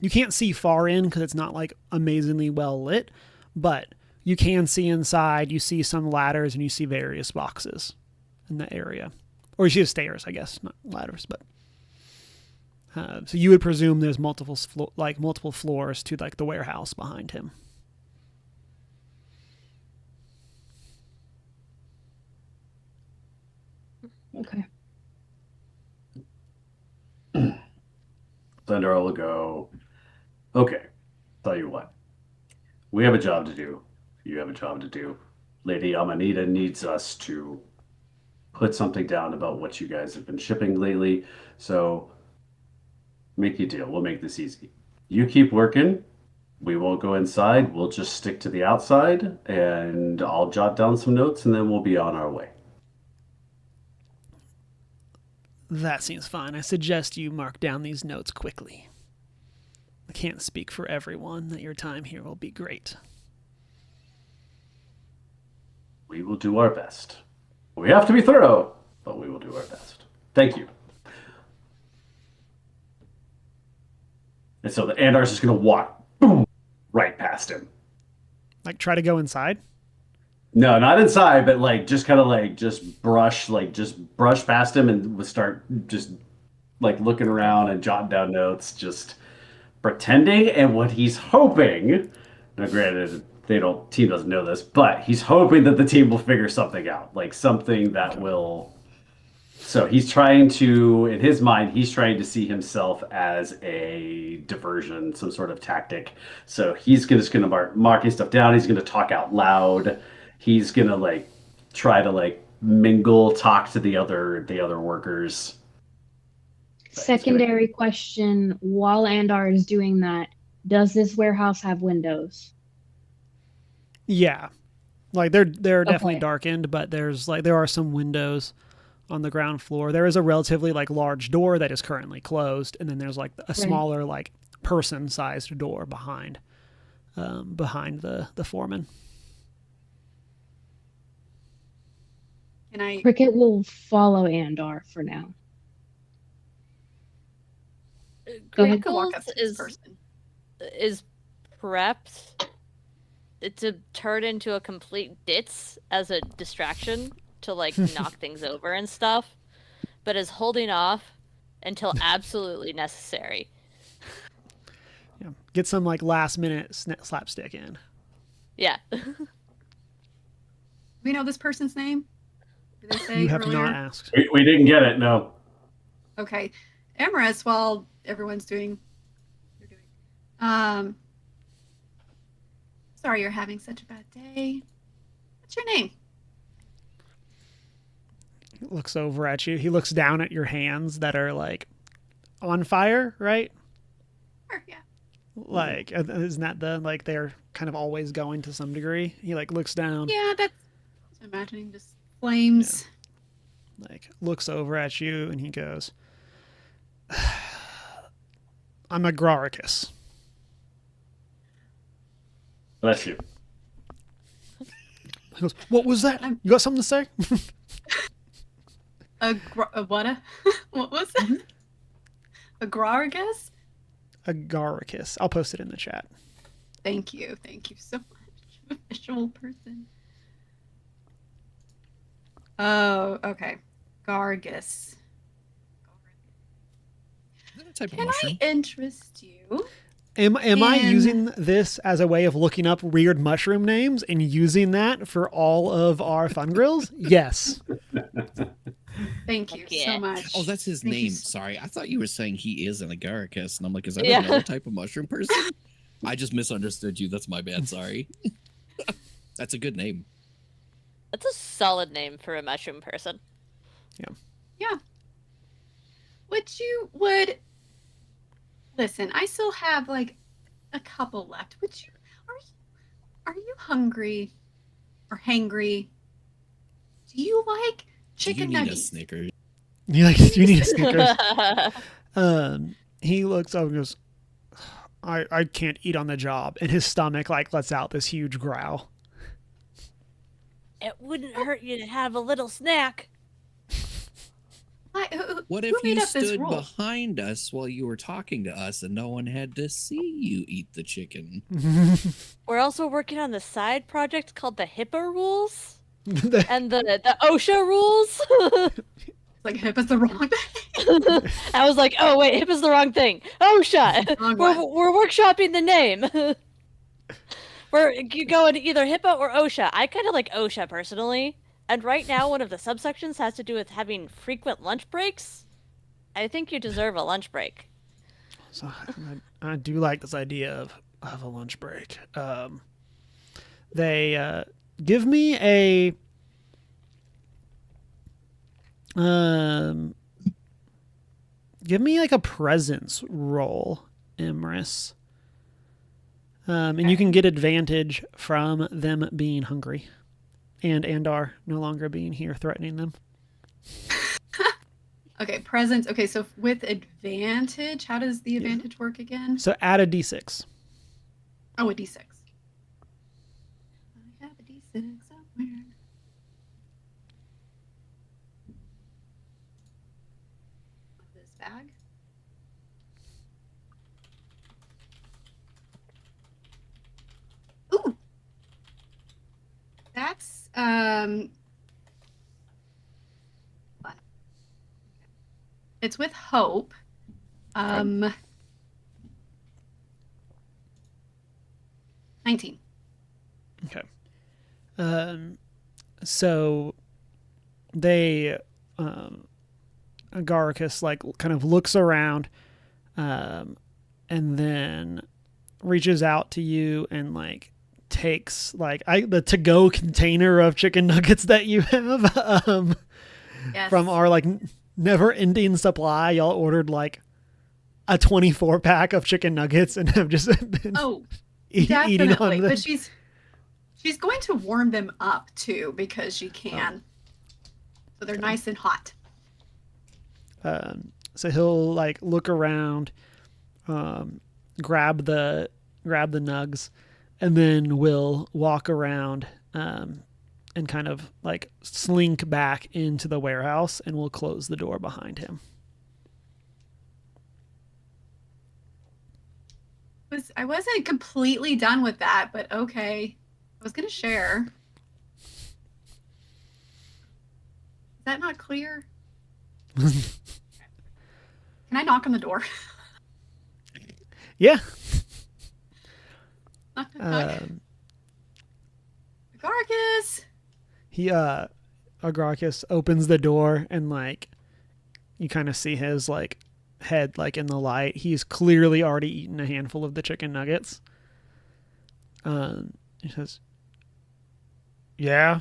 you can't see far in because it's not like amazingly well lit, but you can see inside. You see some ladders and you see various boxes in the area, or you see the stairs, I guess, not ladders, but so you would presume there's multiple floors to like the warehouse behind him. Okay. Thunder will go, okay, tell you what. We have a job to do. You have a job to do. Lady Amanita needs us to put something down about what you guys have been shipping lately. So make a deal. We'll make this easy. You keep working. We won't go inside. We'll just stick to the outside, and I'll jot down some notes, and then we'll be on our way. That seems fine. I suggest you mark down these notes quickly. I can't speak for everyone that your time here will be great. We will do our best. We have to be thorough, but we will do our best. Thank you. And so the Andar's just going to walk, boom, right past him. Like try to go inside? No, not inside, but like just kind of like just brush past him and start just like looking around and jotting down notes, just pretending. And what he's hoping, now granted, team doesn't know this, but he's hoping that the team will figure something out, like something that will. So he's trying to, in his mind, he's trying to see himself as a diversion, some sort of tactic. So he's just going to marking stuff down. He's going to talk out loud. He's going to like try to like mingle, talk to the other workers. Secondary question, while Andar is doing that, does this warehouse have windows? Yeah. Like they're definitely Okay. darkened, but there are some windows on the ground floor. There is a relatively like large door that is currently closed, and then there's like a smaller like person-sized door behind the foreman. Cricket will follow Andar for now. Go ahead. Crinkles is prepped to turn into a complete ditz as a distraction to like knock things over and stuff, but is holding off until absolutely necessary. Yeah. Get some like last minute slapstick in. Yeah. We know this person's name? Did they say You have earlier? not asked. We didn't get it, no. Okay. Emrys, while everyone's doing sorry you're having such a bad day. What's your name? He looks over at you. He looks down at your hands that are like on fire, right? Sure, yeah. Like, isn't that like they're kind of always going to some degree? He like looks down. Yeah, that's I'm imagining just flames. Yeah. Like looks over at you and he goes, I'm a Graricus. Bless you. He goes, "What was that? You got something to say?" What? What was that? Agaricus? Agaricus. I'll post it in the chat. Thank you so much. I'm a visual person. Oh, okay. Gargus. Is that a type of Can mushroom? I interest you? Am I in- using this as a way of looking up weird mushroom names and using that for all of our fun grills? Yes. Thank you Yeah. so much. Oh, that's his Thank you name. so- Sorry, I thought you were saying he is an agaricus, and I'm like, is that Yeah. another type of mushroom person? I just misunderstood you. That's my bad. Sorry. That's a good name. That's a solid name for a mushroom person. Yeah. Would listen, I still have like a couple left. Are you hungry or hangry? Do you like Do chicken you need a nuggets? Snickers? You need a Snickers. He looks up and goes, I can't eat on the job. And his stomach like lets out this huge growl. It wouldn't hurt you to have a little snack. What Who if made you up this stood rule? behind us while you were talking to us and no one had to see you eat the chicken? We're also working on the side project called the HIPAA rules and the OSHA rules. Like HIPAA's the wrong thing. I was like, oh wait, HIPAA's the wrong thing. OSHA. Wrong We're one. workshopping the name. We're going either HIPAA or OSHA. I kind of like OSHA personally. And right now, one of the subsections has to do with having frequent lunch breaks. I think you deserve a lunch break. So I do like this idea of a lunch break. They give me a like a presence roll, Imris. And you can get advantage from them being hungry and Andar no longer being here threatening them. Okay, present. Okay, so with advantage, how does the advantage work again? So add a d6. Oh, a d6. I have a d6 somewhere. This bag. Ooh. That's fun. It's with hope. 19. Okay. So they Agaricus like kind of looks around and then reaches out to you and like takes like the to-go container of chicken nuggets that you have Yes. from our like never-ending supply. Y'all ordered like a 24 pack of chicken nuggets and have just been Oh, eating on definitely. them. But she's going to warm them up too because she can. So they're nice and hot. So he'll like look around, grab the nugs, and then will walk around and kind of like slink back into the warehouse, and we'll close the door behind him. I wasn't completely done with that, but okay. I was gonna share. Is that not clear? Can I knock on the door? Yeah. Knock, knock, knock. Gargus! Agrarchus opens the door and like you kind of see his like head like in the light. He's clearly already eaten a handful of the chicken nuggets. He says, "Yeah."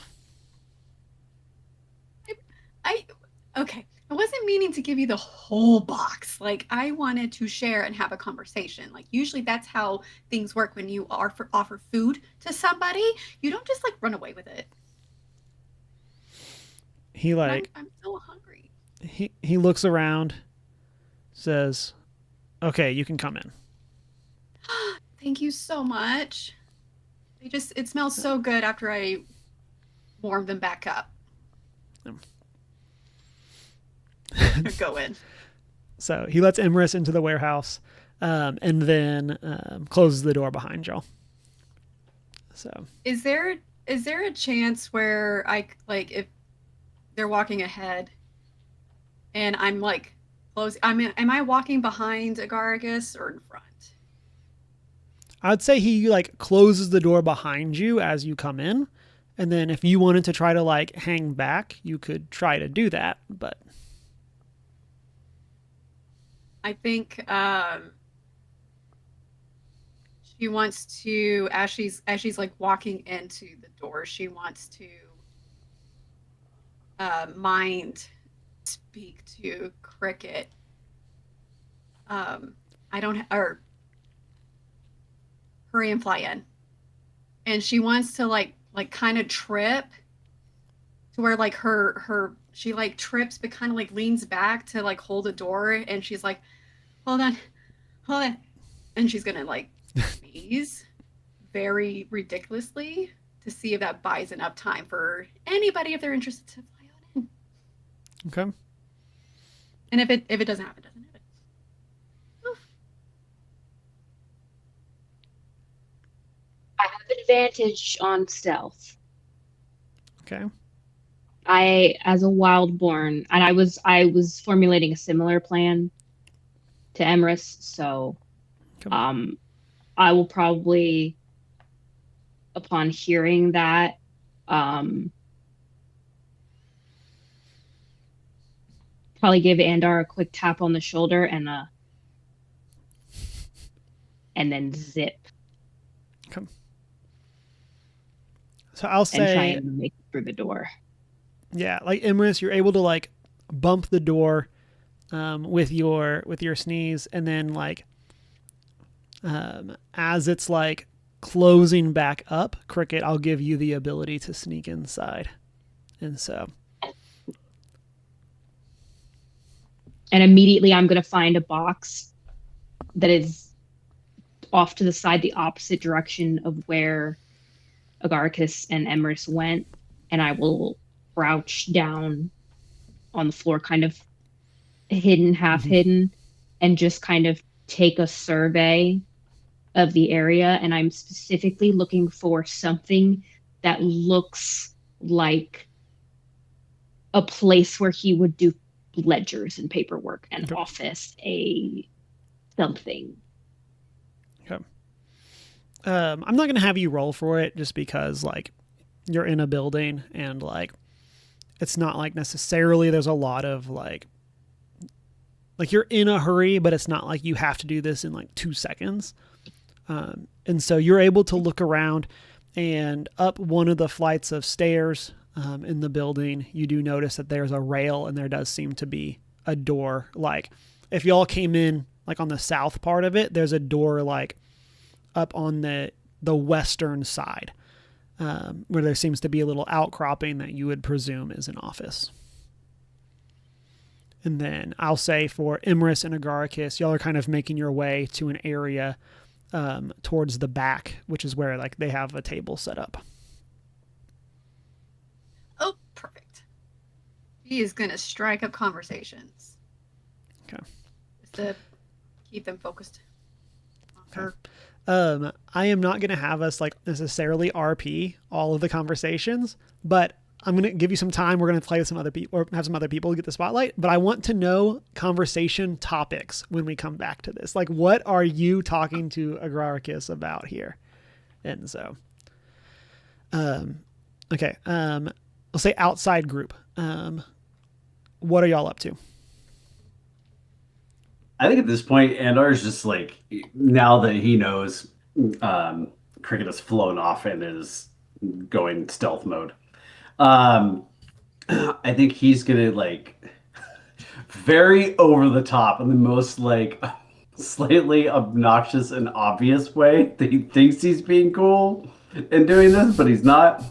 Okay. I wasn't meaning to give you the whole box. Like, I wanted to share and have a conversation. Like, usually that's how things work when you offer food to somebody. You don't just like run away with it. He like I'm so hungry. he looks around, says, "Okay, you can come in." Thank you so much. It smells so good after I warm them back up. Go in. So he lets Emrys into the warehouse, and then closes the door behind y'all. So Is there a chance where if they're walking ahead and I'm like close, am I walking behind Agaricus or in front? I'd say he like closes the door behind you as you come in, and then if you wanted to try to like hang back, you could try to do that, but I think she wants to, as she's like walking into the door, she wants to mind speak to Cricket. Or hurry and fly in, and she wants to like kind of trip to where like she like trips but kind of like leans back to like hold a door, and she's like, hold on, and she's gonna like sneeze very ridiculously to see if that buys enough time for anybody if they're interested to fly on in. okay. And if it doesn't happen, it doesn't happen. Oof. I have advantage on stealth. Okay. As a wildborn, and I was formulating a similar plan to Emrys, so I will probably, upon hearing that, probably give Andar a quick tap on the shoulder and then zip. Okay. So I'll And try say, and make it through the door. yeah, like Emrys, you're able to like bump the door with your sneeze, and then like as it's like closing back up, Cricket, I'll give you the ability to sneak inside. And so And immediately I'm going to find a box that is off to the side, the opposite direction of where Agaricus and Emrys went, and I will crouch down on the floor, kind of hidden, half hidden, and just kind of take a survey of the area. And I'm specifically looking for something that looks like a place where he would do ledgers and paperwork, an office, a something. Okay. I'm not going to have you roll for it just because like you're in a building and like it's not like necessarily there's a lot of like you're in a hurry, but it's not like you have to do this in like 2 seconds. And so you're able to look around, and up one of the flights of stairs in the building, you do notice that there's a rail and there does seem to be a door. Like if y'all came in like on the south part of it, there's a door like up on the western side where there seems to be a little outcropping that you would presume is an office. And then I'll say for Emrys and Agaricus, y'all are kind of making your way to an area towards the back, which is where like they have a table set up. Oh, perfect. He is going to strike up conversations. Okay. Just to keep them focused on her. I am not going to have us like necessarily RP all of the conversations, but I'm going to give you some time. We're going to play with some other people or have some other people get the spotlight, but I want to know conversation topics when we come back to this. Like, what are you talking to Agaricus about here? And so, okay. I'll say outside group. What are y'all up to? I think at this point, Andar is just like, now that he knows Cricket has flown off and is going stealth mode. I think he's gonna like very over the top in the most like slightly obnoxious and obvious way that he thinks he's being cool and doing this, but he's not.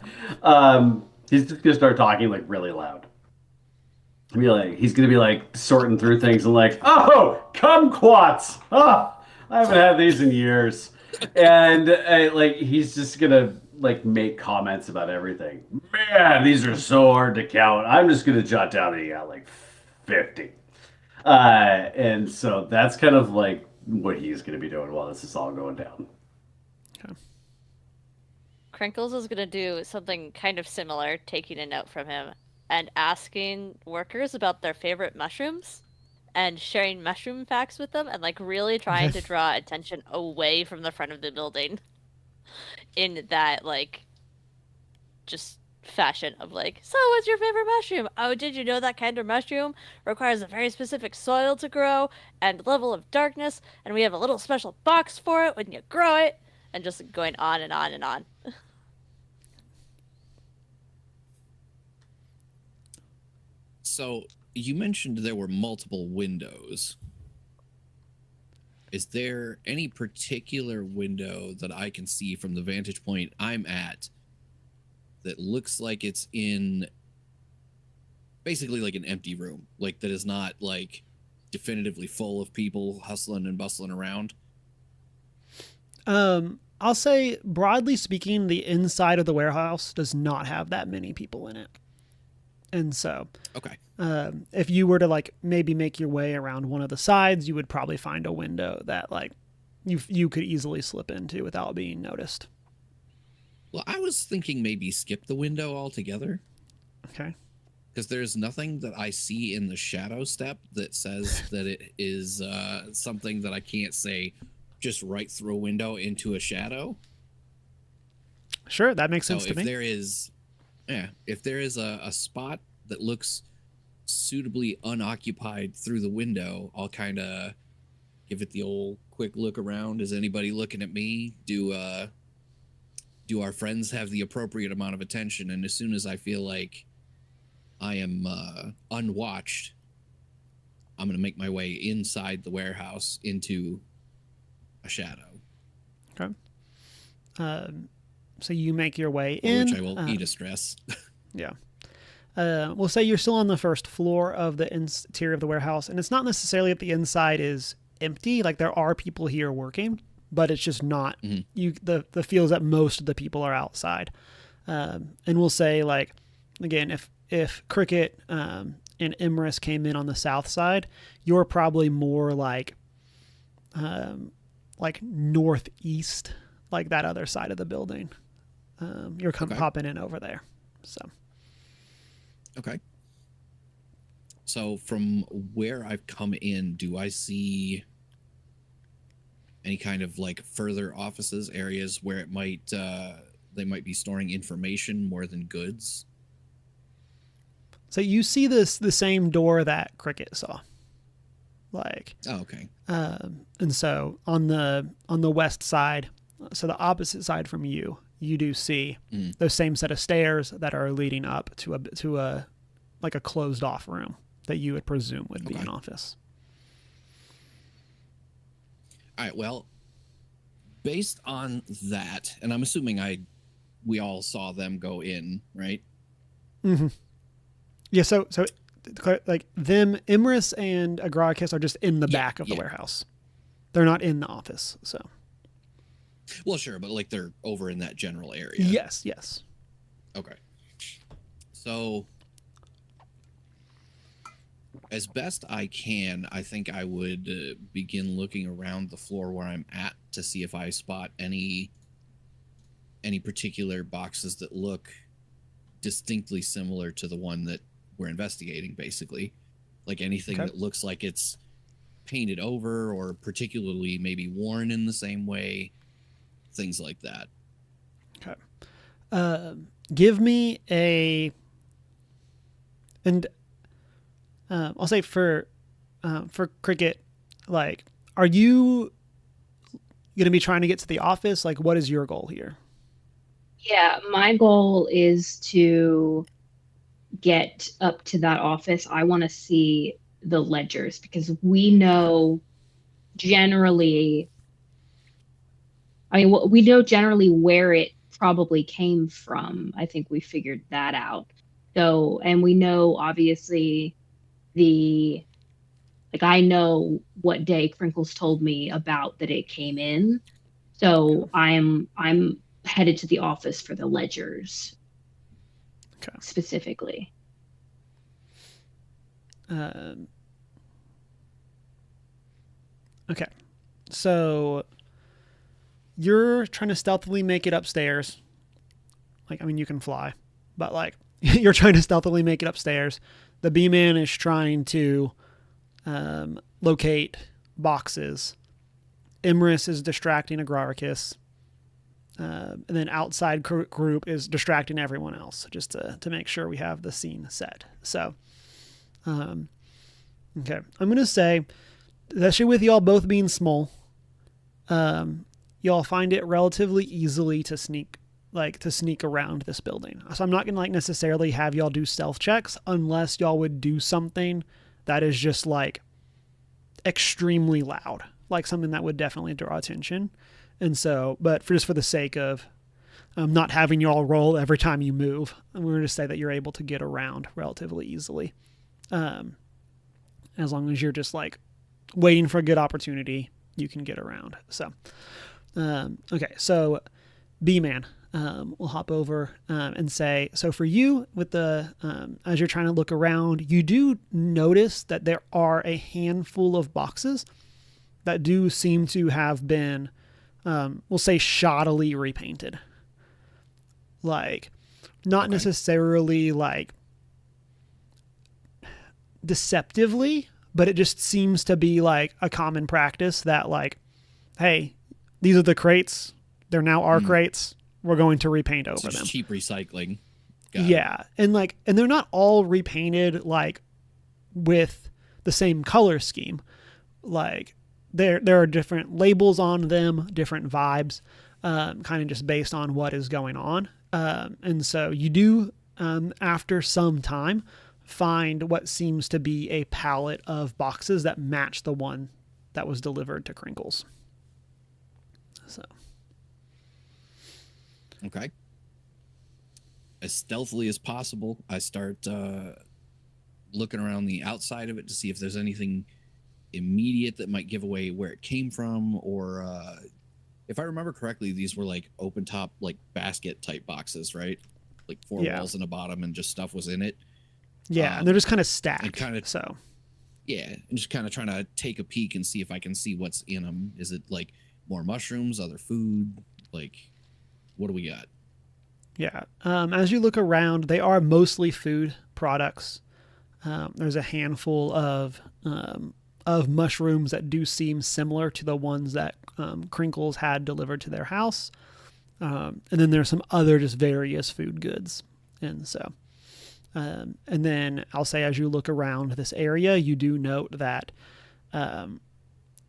He's just gonna start talking like really loud. He's gonna be like sorting through things and like, oh, kumquats! Oh, I haven't had these in years, and like he's just gonna like make comments about everything. Man, these are so hard to count. I'm just gonna jot down that you got like 50. And so that's kind of like what he's gonna be doing while this is all going down. Crinkles is gonna do something kind of similar, taking a note from him and asking workers about their favorite mushrooms and sharing mushroom facts with them and like really trying to draw attention away from the front of the building in that like just fashion of like, so what's your favorite mushroom? Oh, did you know that kind of mushroom requires a very specific soil to grow and level of darkness, and we have a little special box for it when you grow it, and just going on and on and on. So you mentioned there were multiple windows. Is there any particular window that I can see from the vantage point I'm at that looks like it's in basically like an empty room, like that is not like definitively full of people hustling and bustling around? I'll say, broadly speaking, the inside of the warehouse does not have that many people in it. And so, Okay. if you were to like maybe make your way around one of the sides, you would probably find a window that like you could easily slip into without being noticed. Well, I was thinking maybe skip the window altogether, Okay. because there's nothing that I see in the shadow step that says that it is something that I can't say just right through a window into a shadow. Sure, that makes So sense to if me. there is, if there is a spot that looks suitably unoccupied through the window, I'll kind of give it the old quick look around. Is anybody looking at me? Do our friends have the appropriate amount of attention? And as soon as I feel like I am unwatched, I'm going to make my way inside the warehouse into a shadow. Okay. So you make your way For in. which I will eat a stress. Yeah. We'll say you're still on the first floor of the interior of the warehouse, and it's not necessarily that the inside is empty. Like there are people here working, but it's just not. The feel is that most of the people are outside. And we'll say like, again, if Cricket and Imris came in on the south side, you're probably more like northeast, like that other side of the building. You're popping in over there. So. Okay. So from where I've come in, do I see any kind of like further offices, areas where it might they might be storing information more than goods? So you see the same door that Cricket saw. Like. Oh, okay. And so on the west side, so the opposite side from you, you do see those same set of stairs that are leading up to a like a closed off room that you would presume would be an office. All right. Well, based on that, and I'm assuming we all saw them go in, right? Mm-hmm. Yeah. So like them, Imris and Agrarchus are just in the back of the warehouse. They're not in the office. So. Well, sure, but like they're over in that general area. Yes. Okay. So, as best I can, I think I would begin looking around the floor where I'm at to see if I spot any particular boxes that look distinctly similar to the one that we're investigating, basically. Like anything that looks like it's painted over or particularly maybe worn in the same way. Things like that. Okay. Give me I'll say for Cricket, like, are you going to be trying to get to the office? Like, what is your goal here? Yeah, my goal is to get up to that office. I want to see the ledgers because we know generally. I mean, we know generally where it probably came from. I think we figured that out. So, and we know obviously I know what day Crinkles told me about that it came in. So I'm headed to the office for the ledgers. Okay. Specifically. Okay. So you're trying to stealthily make it upstairs. Like, I mean, you can fly, but like you're trying to stealthily make it upstairs. The B-Man is trying to locate boxes. Imris is distracting Agrarchus. And then outside group is distracting everyone else just to make sure we have the scene set. So, okay. I'm going to say, especially with y'all both being small, y'all find it relatively easily to sneak around this building. So I'm not going to like necessarily have y'all do stealth checks unless y'all would do something that is just like extremely loud, like something that would definitely draw attention. And so, but for the sake of not having you all roll every time you move, I'm going to say that you're able to get around relatively easily. As long as you're just like waiting for a good opportunity, you can get around. So, okay. So B-Man, we'll hop over and say, so for you with the, as you're trying to look around, you do notice that there are a handful of boxes that do seem to have been, we'll say shoddily repainted. Like, not necessarily like deceptively, but it just seems to be like a common practice that like, hey, these are the crates. They're now our crates. We're going to repaint over them. Cheap recycling. Got yeah. it. And they're not all repainted like with the same color scheme. Like, there are different labels on them, different vibes, kind of just based on what is going on. And so you do, after some time, find what seems to be a pallet of boxes that match the one that was delivered to Crinkles. So. Okay. As stealthily as possible, I start looking around the outside of it to see if there's anything immediate that might give away where it came from, or if I remember correctly, these were like open top, like basket type boxes, right? Like four walls and a bottom, and just stuff was in it. Yeah, and they're just kind of stacked. And kind of, so yeah, and just kind of trying to take a peek and see if I can see what's in them. Is it like more mushrooms, other food? Like, what do we got? Yeah, as you look around, they are mostly food products. There's a handful of mushrooms that do seem similar to the ones that Crinkles had delivered to their house. And then there's some other just various food goods. And so, and then I'll say as you look around this area, you do note that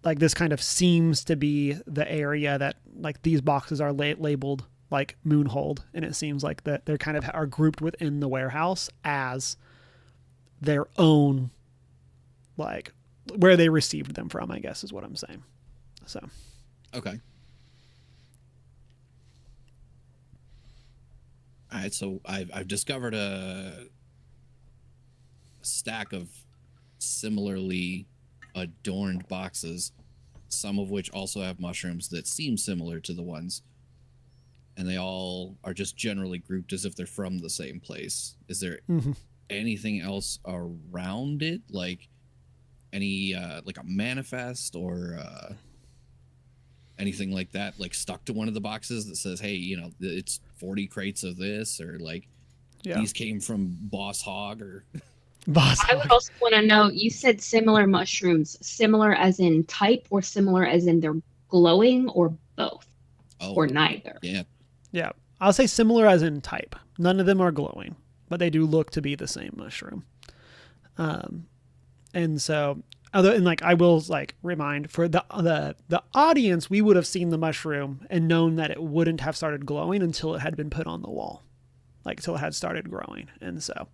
like this kind of seems to be the area that like these boxes are labeled like Moonhold. And it seems like that they're kind of are grouped within the warehouse as their own, like, where they received them from, I guess is what I'm saying. So. Okay. All right. So I've discovered a stack of similarly adorned boxes, some of which also have mushrooms that seem similar to the ones. And they all are just generally grouped as if they're from the same place. Is there anything else around it? Like, any like a manifest or anything like that, like stuck to one of the boxes that says, hey, you know, it's 40 crates of this, or like these came from Boss Hog or Boss I would also want to know, you said similar mushrooms, similar as in type or similar as in they're glowing, or both? Or neither? Yeah, I'll say similar as in type. None of them are glowing, but they do look to be the same mushroom. And so, like, I will like remind for the audience, we would have seen the mushroom and known that it wouldn't have started glowing until it had been put on the wall, like till it had started growing. And so,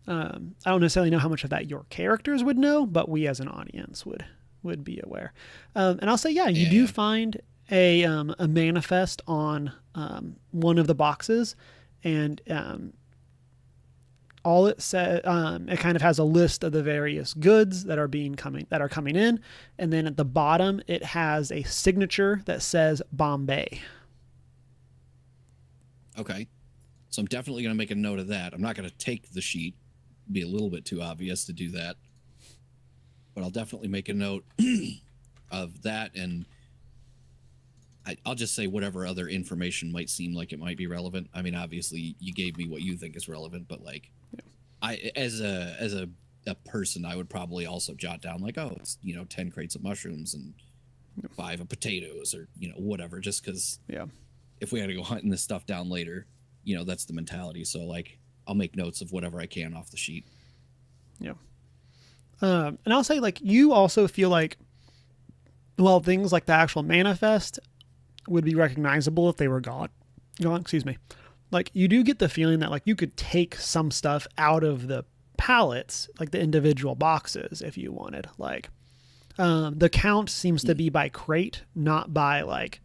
I don't necessarily know how much of that your characters would know, but we as an audience would be aware. And I'll say, you do find a manifest on one of the boxes, and all it says, it kind of has a list of the various goods that are coming in, and then at the bottom it has a signature that says Bombay. Okay. So I'm definitely going to make a note of that. I'm not going to take the sheet. It'd be a little bit too obvious to do that. But I'll definitely make a note of that, and I'll just say whatever other information might seem like it might be relevant. I mean, obviously, you gave me what you think is relevant, but like, I as a person, I would probably also jot down like, oh, it's 10 crates of mushrooms and 5 of potatoes, or whatever. Just because if we had to go hunting this stuff down later, that's the mentality. So like, I'll make notes of whatever I can off the sheet. Yeah. And I'll say, like, you also feel like, well, things like the actual manifest would be recognizable if they were gone. Excuse me. Like, you do get the feeling that, like, you could take some stuff out of the pallets, like the individual boxes, if you wanted. Like, the count seems to be by crate, not by, like,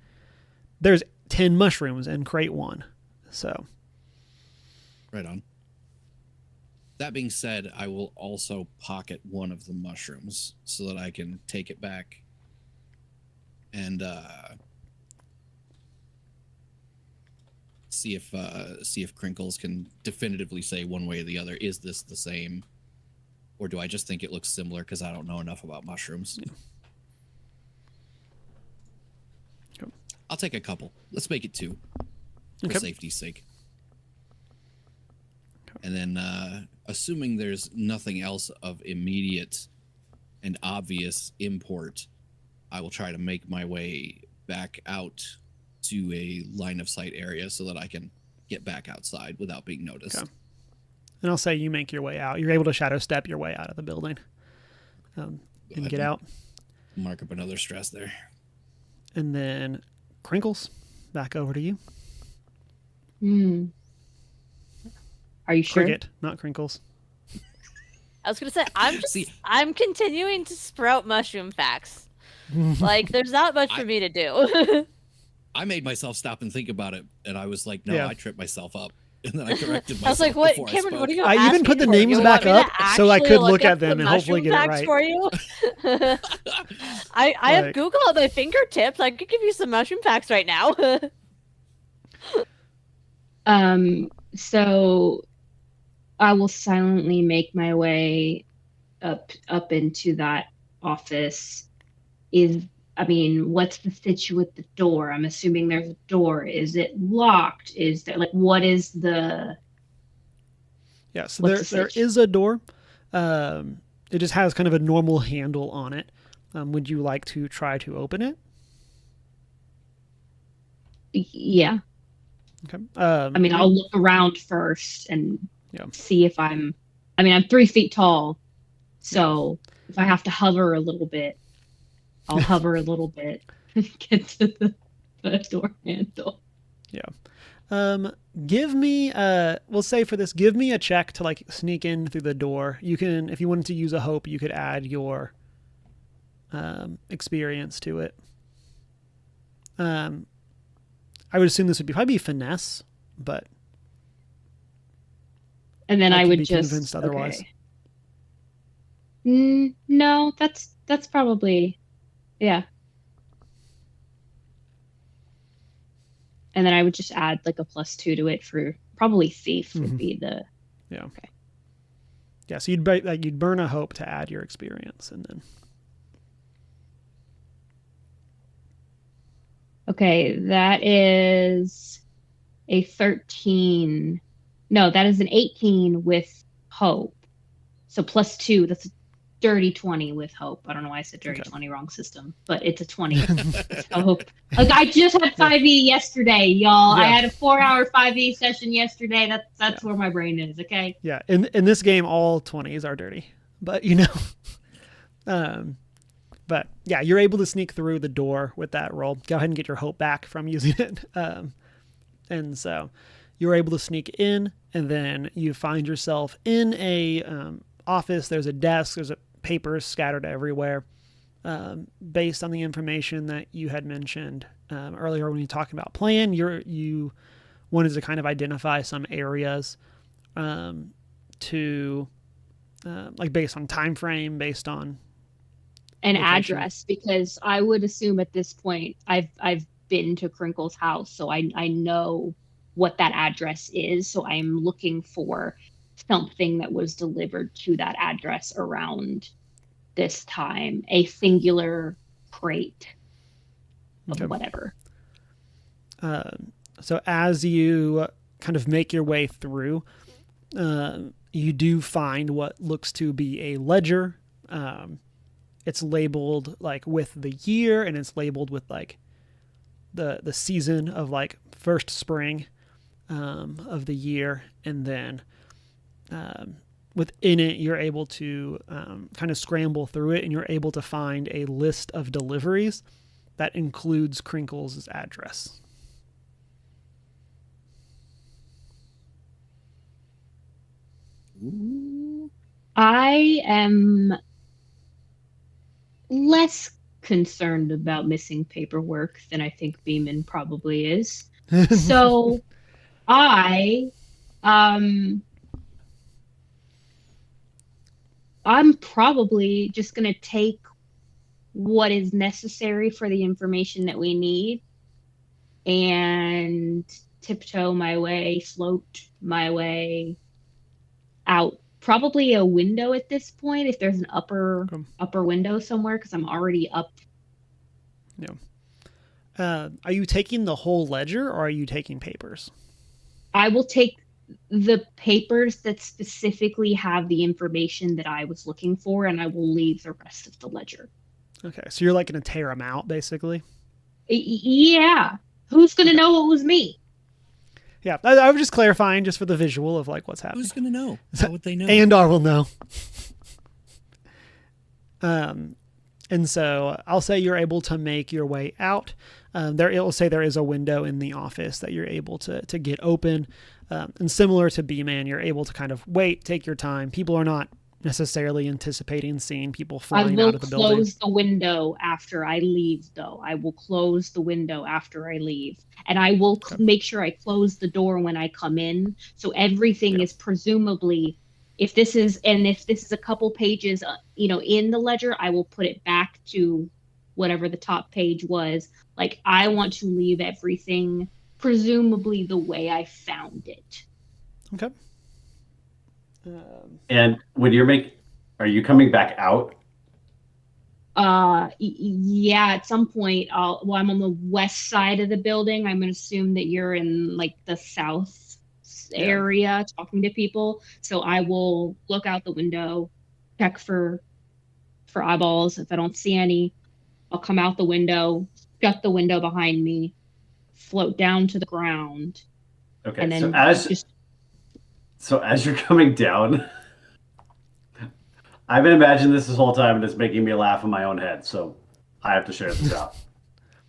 there's 10 mushrooms in crate 1. So. Right on. That being said, I will also pocket one of the mushrooms so that I can take it back and see if Crinkles can definitively say one way or the other, is this the same, or do I just think it looks similar because I don't know enough about mushrooms? Yeah. I'll take a couple. Let's make it 2 for safety's sake. And then, assuming there's nothing else of immediate and obvious import, I will try to make my way back out to a line of sight area so that I can get back outside without being noticed. Okay. And I'll say you make your way out. You're able to shadow step your way out of the building and get out. Mark up another stress there. And then Crinkles, back over to you. Are you sure? Cricket, not Crinkles. I was gonna say I'm continuing to sprout mushroom facts. Like, there's not much for me to do. I made myself stop and think about it, and I was like, no, I tripped myself up. And then I corrected myself. I was like, what, Cameron, what are you I even put the names back up so I could look at them and hopefully get it right. For you? I have Google at my fingertips. I could give you some mushroom facts right now. So I will silently make my way up into that office. What's the situ with the door? I'm assuming there's a door. Is it locked? Is there, like, what is the... Yeah, so there is a door. It just has kind of a normal handle on it. Would you like to try to open it? Yeah. Okay. I'll look around first and see if I'm 3 feet tall. So if I have to hover a little bit, I'll hover a little bit and get to the door handle. Yeah. Give me, we'll say for this, give me a check to, like, sneak in through the door. You can, if you wanted to use a hope, you could add your experience to it. I would assume this would probably be finesse, but. And then I would be just convinced otherwise. Okay. No, that's probably, yeah. And then I would just add like a +2 to it for probably thief would be the. Yeah. Okay. Yeah. So you'd burn a hope to add your experience, and then. Okay, that is a 13. No, that is an 18 with hope. So +2, that's a dirty 20 with hope. I don't know why I said dirty 20, wrong system, but it's a 20 with hope. Like, I just had 5e yesterday, y'all. Yeah. I had a 4-hour 5e session yesterday. That's where my brain is, okay? Yeah, in this game, all 20s are dirty, but But yeah, you're able to sneak through the door with that roll. Go ahead and get your hope back from using it. And so you're able to sneak in, and then you find yourself in a office. There's a desk. There's papers scattered everywhere. Based on the information that you had mentioned earlier when you talked about plan, you wanted to kind of identify some areas to like based on time frame, based on an location. Address, because I would assume at this point I've been to Crinkle's house, so I know what that address is. So I'm looking for something that was delivered to that address around this time, a singular crate of Okay. whatever. So as you kind of make your way through, you do find what looks to be a ledger. It's labeled like with the year, and it's labeled with like the season of like first spring of the year, and then within it you're able to kind of scramble through it, and you're able to find a list of deliveries that includes Crinkles' address. Ooh. I am less concerned about missing paperwork than I think Beeman probably is. So I I'm probably just going to take what is necessary for the information that we need and tiptoe my way, float my way out. Probably a window at this point, if there's an upper window somewhere, because I'm already up. Are you taking the whole ledger, or are you taking papers? I will take the papers that specifically have the information that I was looking for, and I will leave the rest of the ledger. Okay, so you're like going to tear them out, basically? Yeah. Who's going to know it was me? Yeah, I was just clarifying just for the visual of like what's happening. Who's gonna know? How would they know? Andar will know. And so I'll say you're able to make your way out. There, it will say there is a window in the office that you're able to get open. And similar to B-Man, you're able to kind of wait, take your time. People are not necessarily anticipating seeing people flying out of the building. I will close the window after I leave, though. I will close the window after I leave. And I will make sure I close the door when I come in. So everything is presumably, if this is a couple pages, in the ledger, I will put it back to whatever the top page was. Like, I want to leave everything presumably the way I found it. Okay. And when are you coming back out? Yeah, at some point I'm on the west side of the building. I'm gonna assume that you're in like the south area talking to people. So I will look out the window, check for eyeballs. If I don't see any, I'll come out the window, shut the window behind me, float down to the ground. Okay, and then so as you're coming down, I've been imagining this whole time, and it's making me laugh in my own head. So I have to share this out.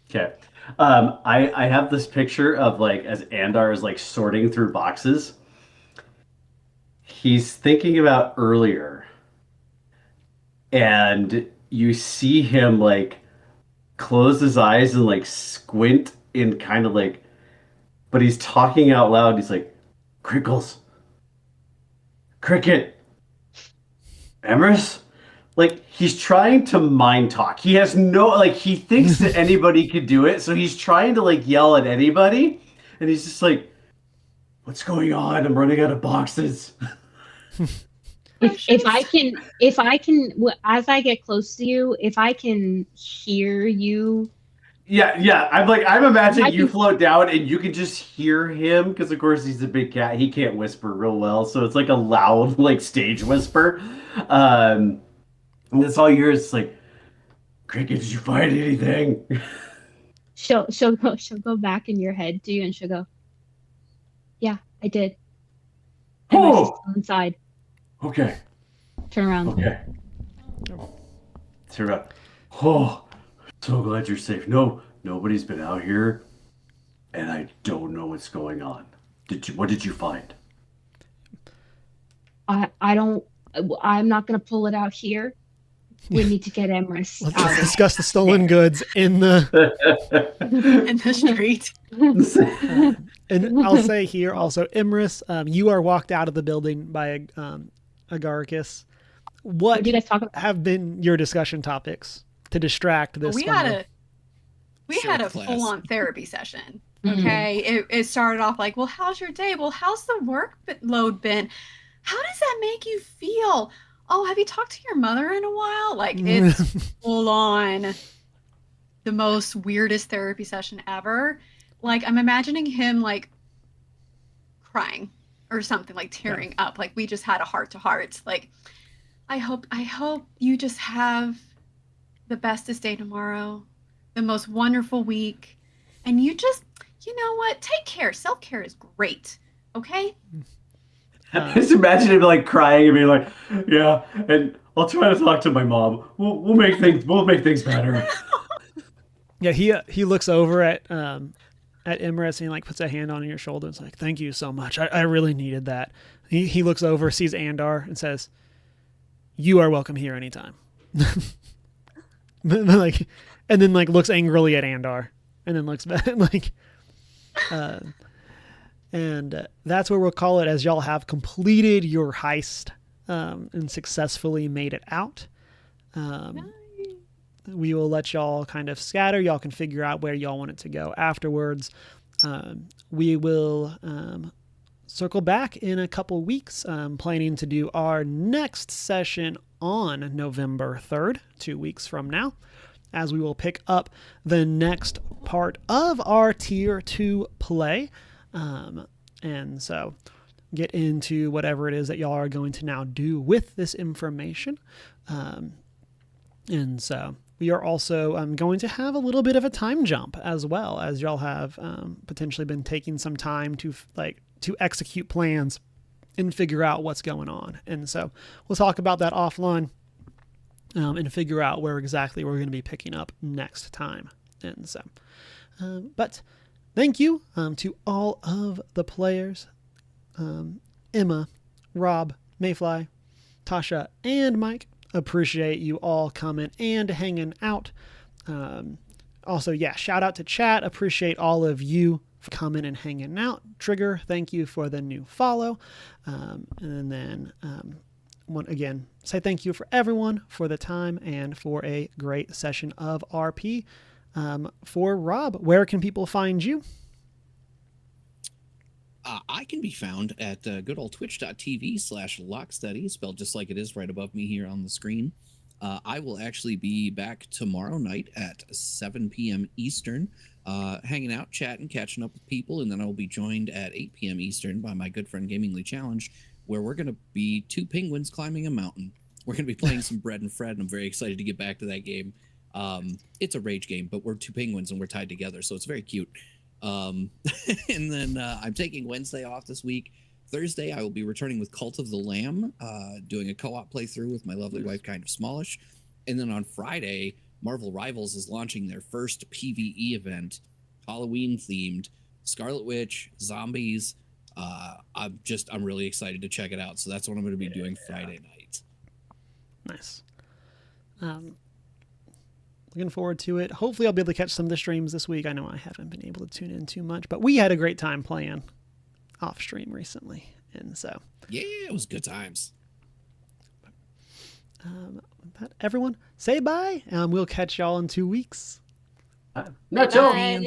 Okay, I have this picture of like as Andar is like sorting through boxes. He's thinking about earlier, and you see him like close his eyes and like squint in kind of like, but he's talking out loud. He's like, Crinkles, Cricket, Emrys? Like, he's trying to mind talk. He has he thinks that anybody could do it, so he's trying to, like, yell at anybody, and he's just like, what's going on? I'm running out of boxes. If I can, as I get close to you, if I can hear you. Yeah. I'm imagining you float down and you can just hear him, because of course he's a big cat. He can't whisper real well, so it's like a loud, like stage whisper. And that's all you hear is like, Cricket, did you find anything? She'll go back in your head to you, and she'll go, yeah, I did. Oh! Still inside. Okay. Turn around. Okay. Turn around. Oh, so glad you're safe. No, nobody's been out here, and I don't know what's going on. What did you find? I'm not gonna pull it out here. We need to get Emrys out. Let's discuss the stolen goods in the in the street. and I'll say here also, Emrys, you are walked out of the building by Agaricus. What do you guys talk about? Have been your discussion topics to distract this? We had a Short class. full-on therapy session. Okay, it started off like, well, how's your day? Well, how's the workload been? How does that make you feel? Oh, have you talked to your mother in a while? Like, it's full on the most weirdest therapy session ever. Like, I'm imagining him like crying or something, like tearing up. Like, we just had a heart to heart. Like, I hope you just have the bestest day tomorrow, the most wonderful week, and you just, you know what? Take care. Self-care is great. Okay? Just imagine him like crying and being like, "Yeah, and I'll try to talk to my mom. We'll make things better." Yeah, he looks over at Imris and he like puts a hand on your shoulder and is like, "Thank you so much. I really needed that." He looks over, sees Andar, and says, "You are welcome here anytime." Like, and then like looks angrily at Andar, and then looks back like, and that's where we'll call it, as y'all have completed your heist and successfully made it out. We will let y'all kind of scatter. Y'all can figure out where y'all want it to go afterwards. We will circle back in a couple weeks, planning to do our next session on November 3rd, 2 weeks from now, as we will pick up the next part of our Tier 2 play. And so get into whatever it is that y'all are going to now do with this information. And so we are also going to have a little bit of a time jump as well, as y'all have potentially been taking some time to execute plans and figure out what's going on. And so we'll talk about that offline and figure out where exactly we're going to be picking up next time. And so, but thank you to all of the players, Emma, Rob, Mayfly, Tasha, and Mike. Appreciate you all coming and hanging out. Also, yeah, shout out to chat. Appreciate all of you for coming and hanging out. Trigger, thank you for the new follow. And then, again, say thank you for everyone for the time and for a great session of RP. For Rob, where can people find you? I can be found at good old twitch.tv/locksteady, spelled just like it is right above me here on the screen. I will actually be back tomorrow night at 7 p.m. Eastern, hanging out, chatting, catching up with people, and then I will be joined at 8 p.m. Eastern by my good friend Gamingly Challenge, where we're going to be two penguins climbing a mountain. We're going to be playing some Bread and Fred, and I'm very excited to get back to that game. It's a rage game, but we're two penguins and we're tied together, so it's very cute. And then I'm taking Wednesday off this week. Thursday, I will be returning with Cult of the Lamb, doing a co-op playthrough with my lovely wife, Kind of Smallish. And then on Friday, Marvel Rivals is launching their first PvE event, Halloween-themed, Scarlet Witch, zombies. I'm really excited to check it out. So that's what I'm going to be doing Friday night. Nice. Looking forward to it. Hopefully I'll be able to catch some of the streams this week. I know I haven't been able to tune in too much, but we had a great time playing off stream recently. And so, yeah, it was good times. everyone say bye. We'll catch y'all in 2 weeks. Nacho. Bye.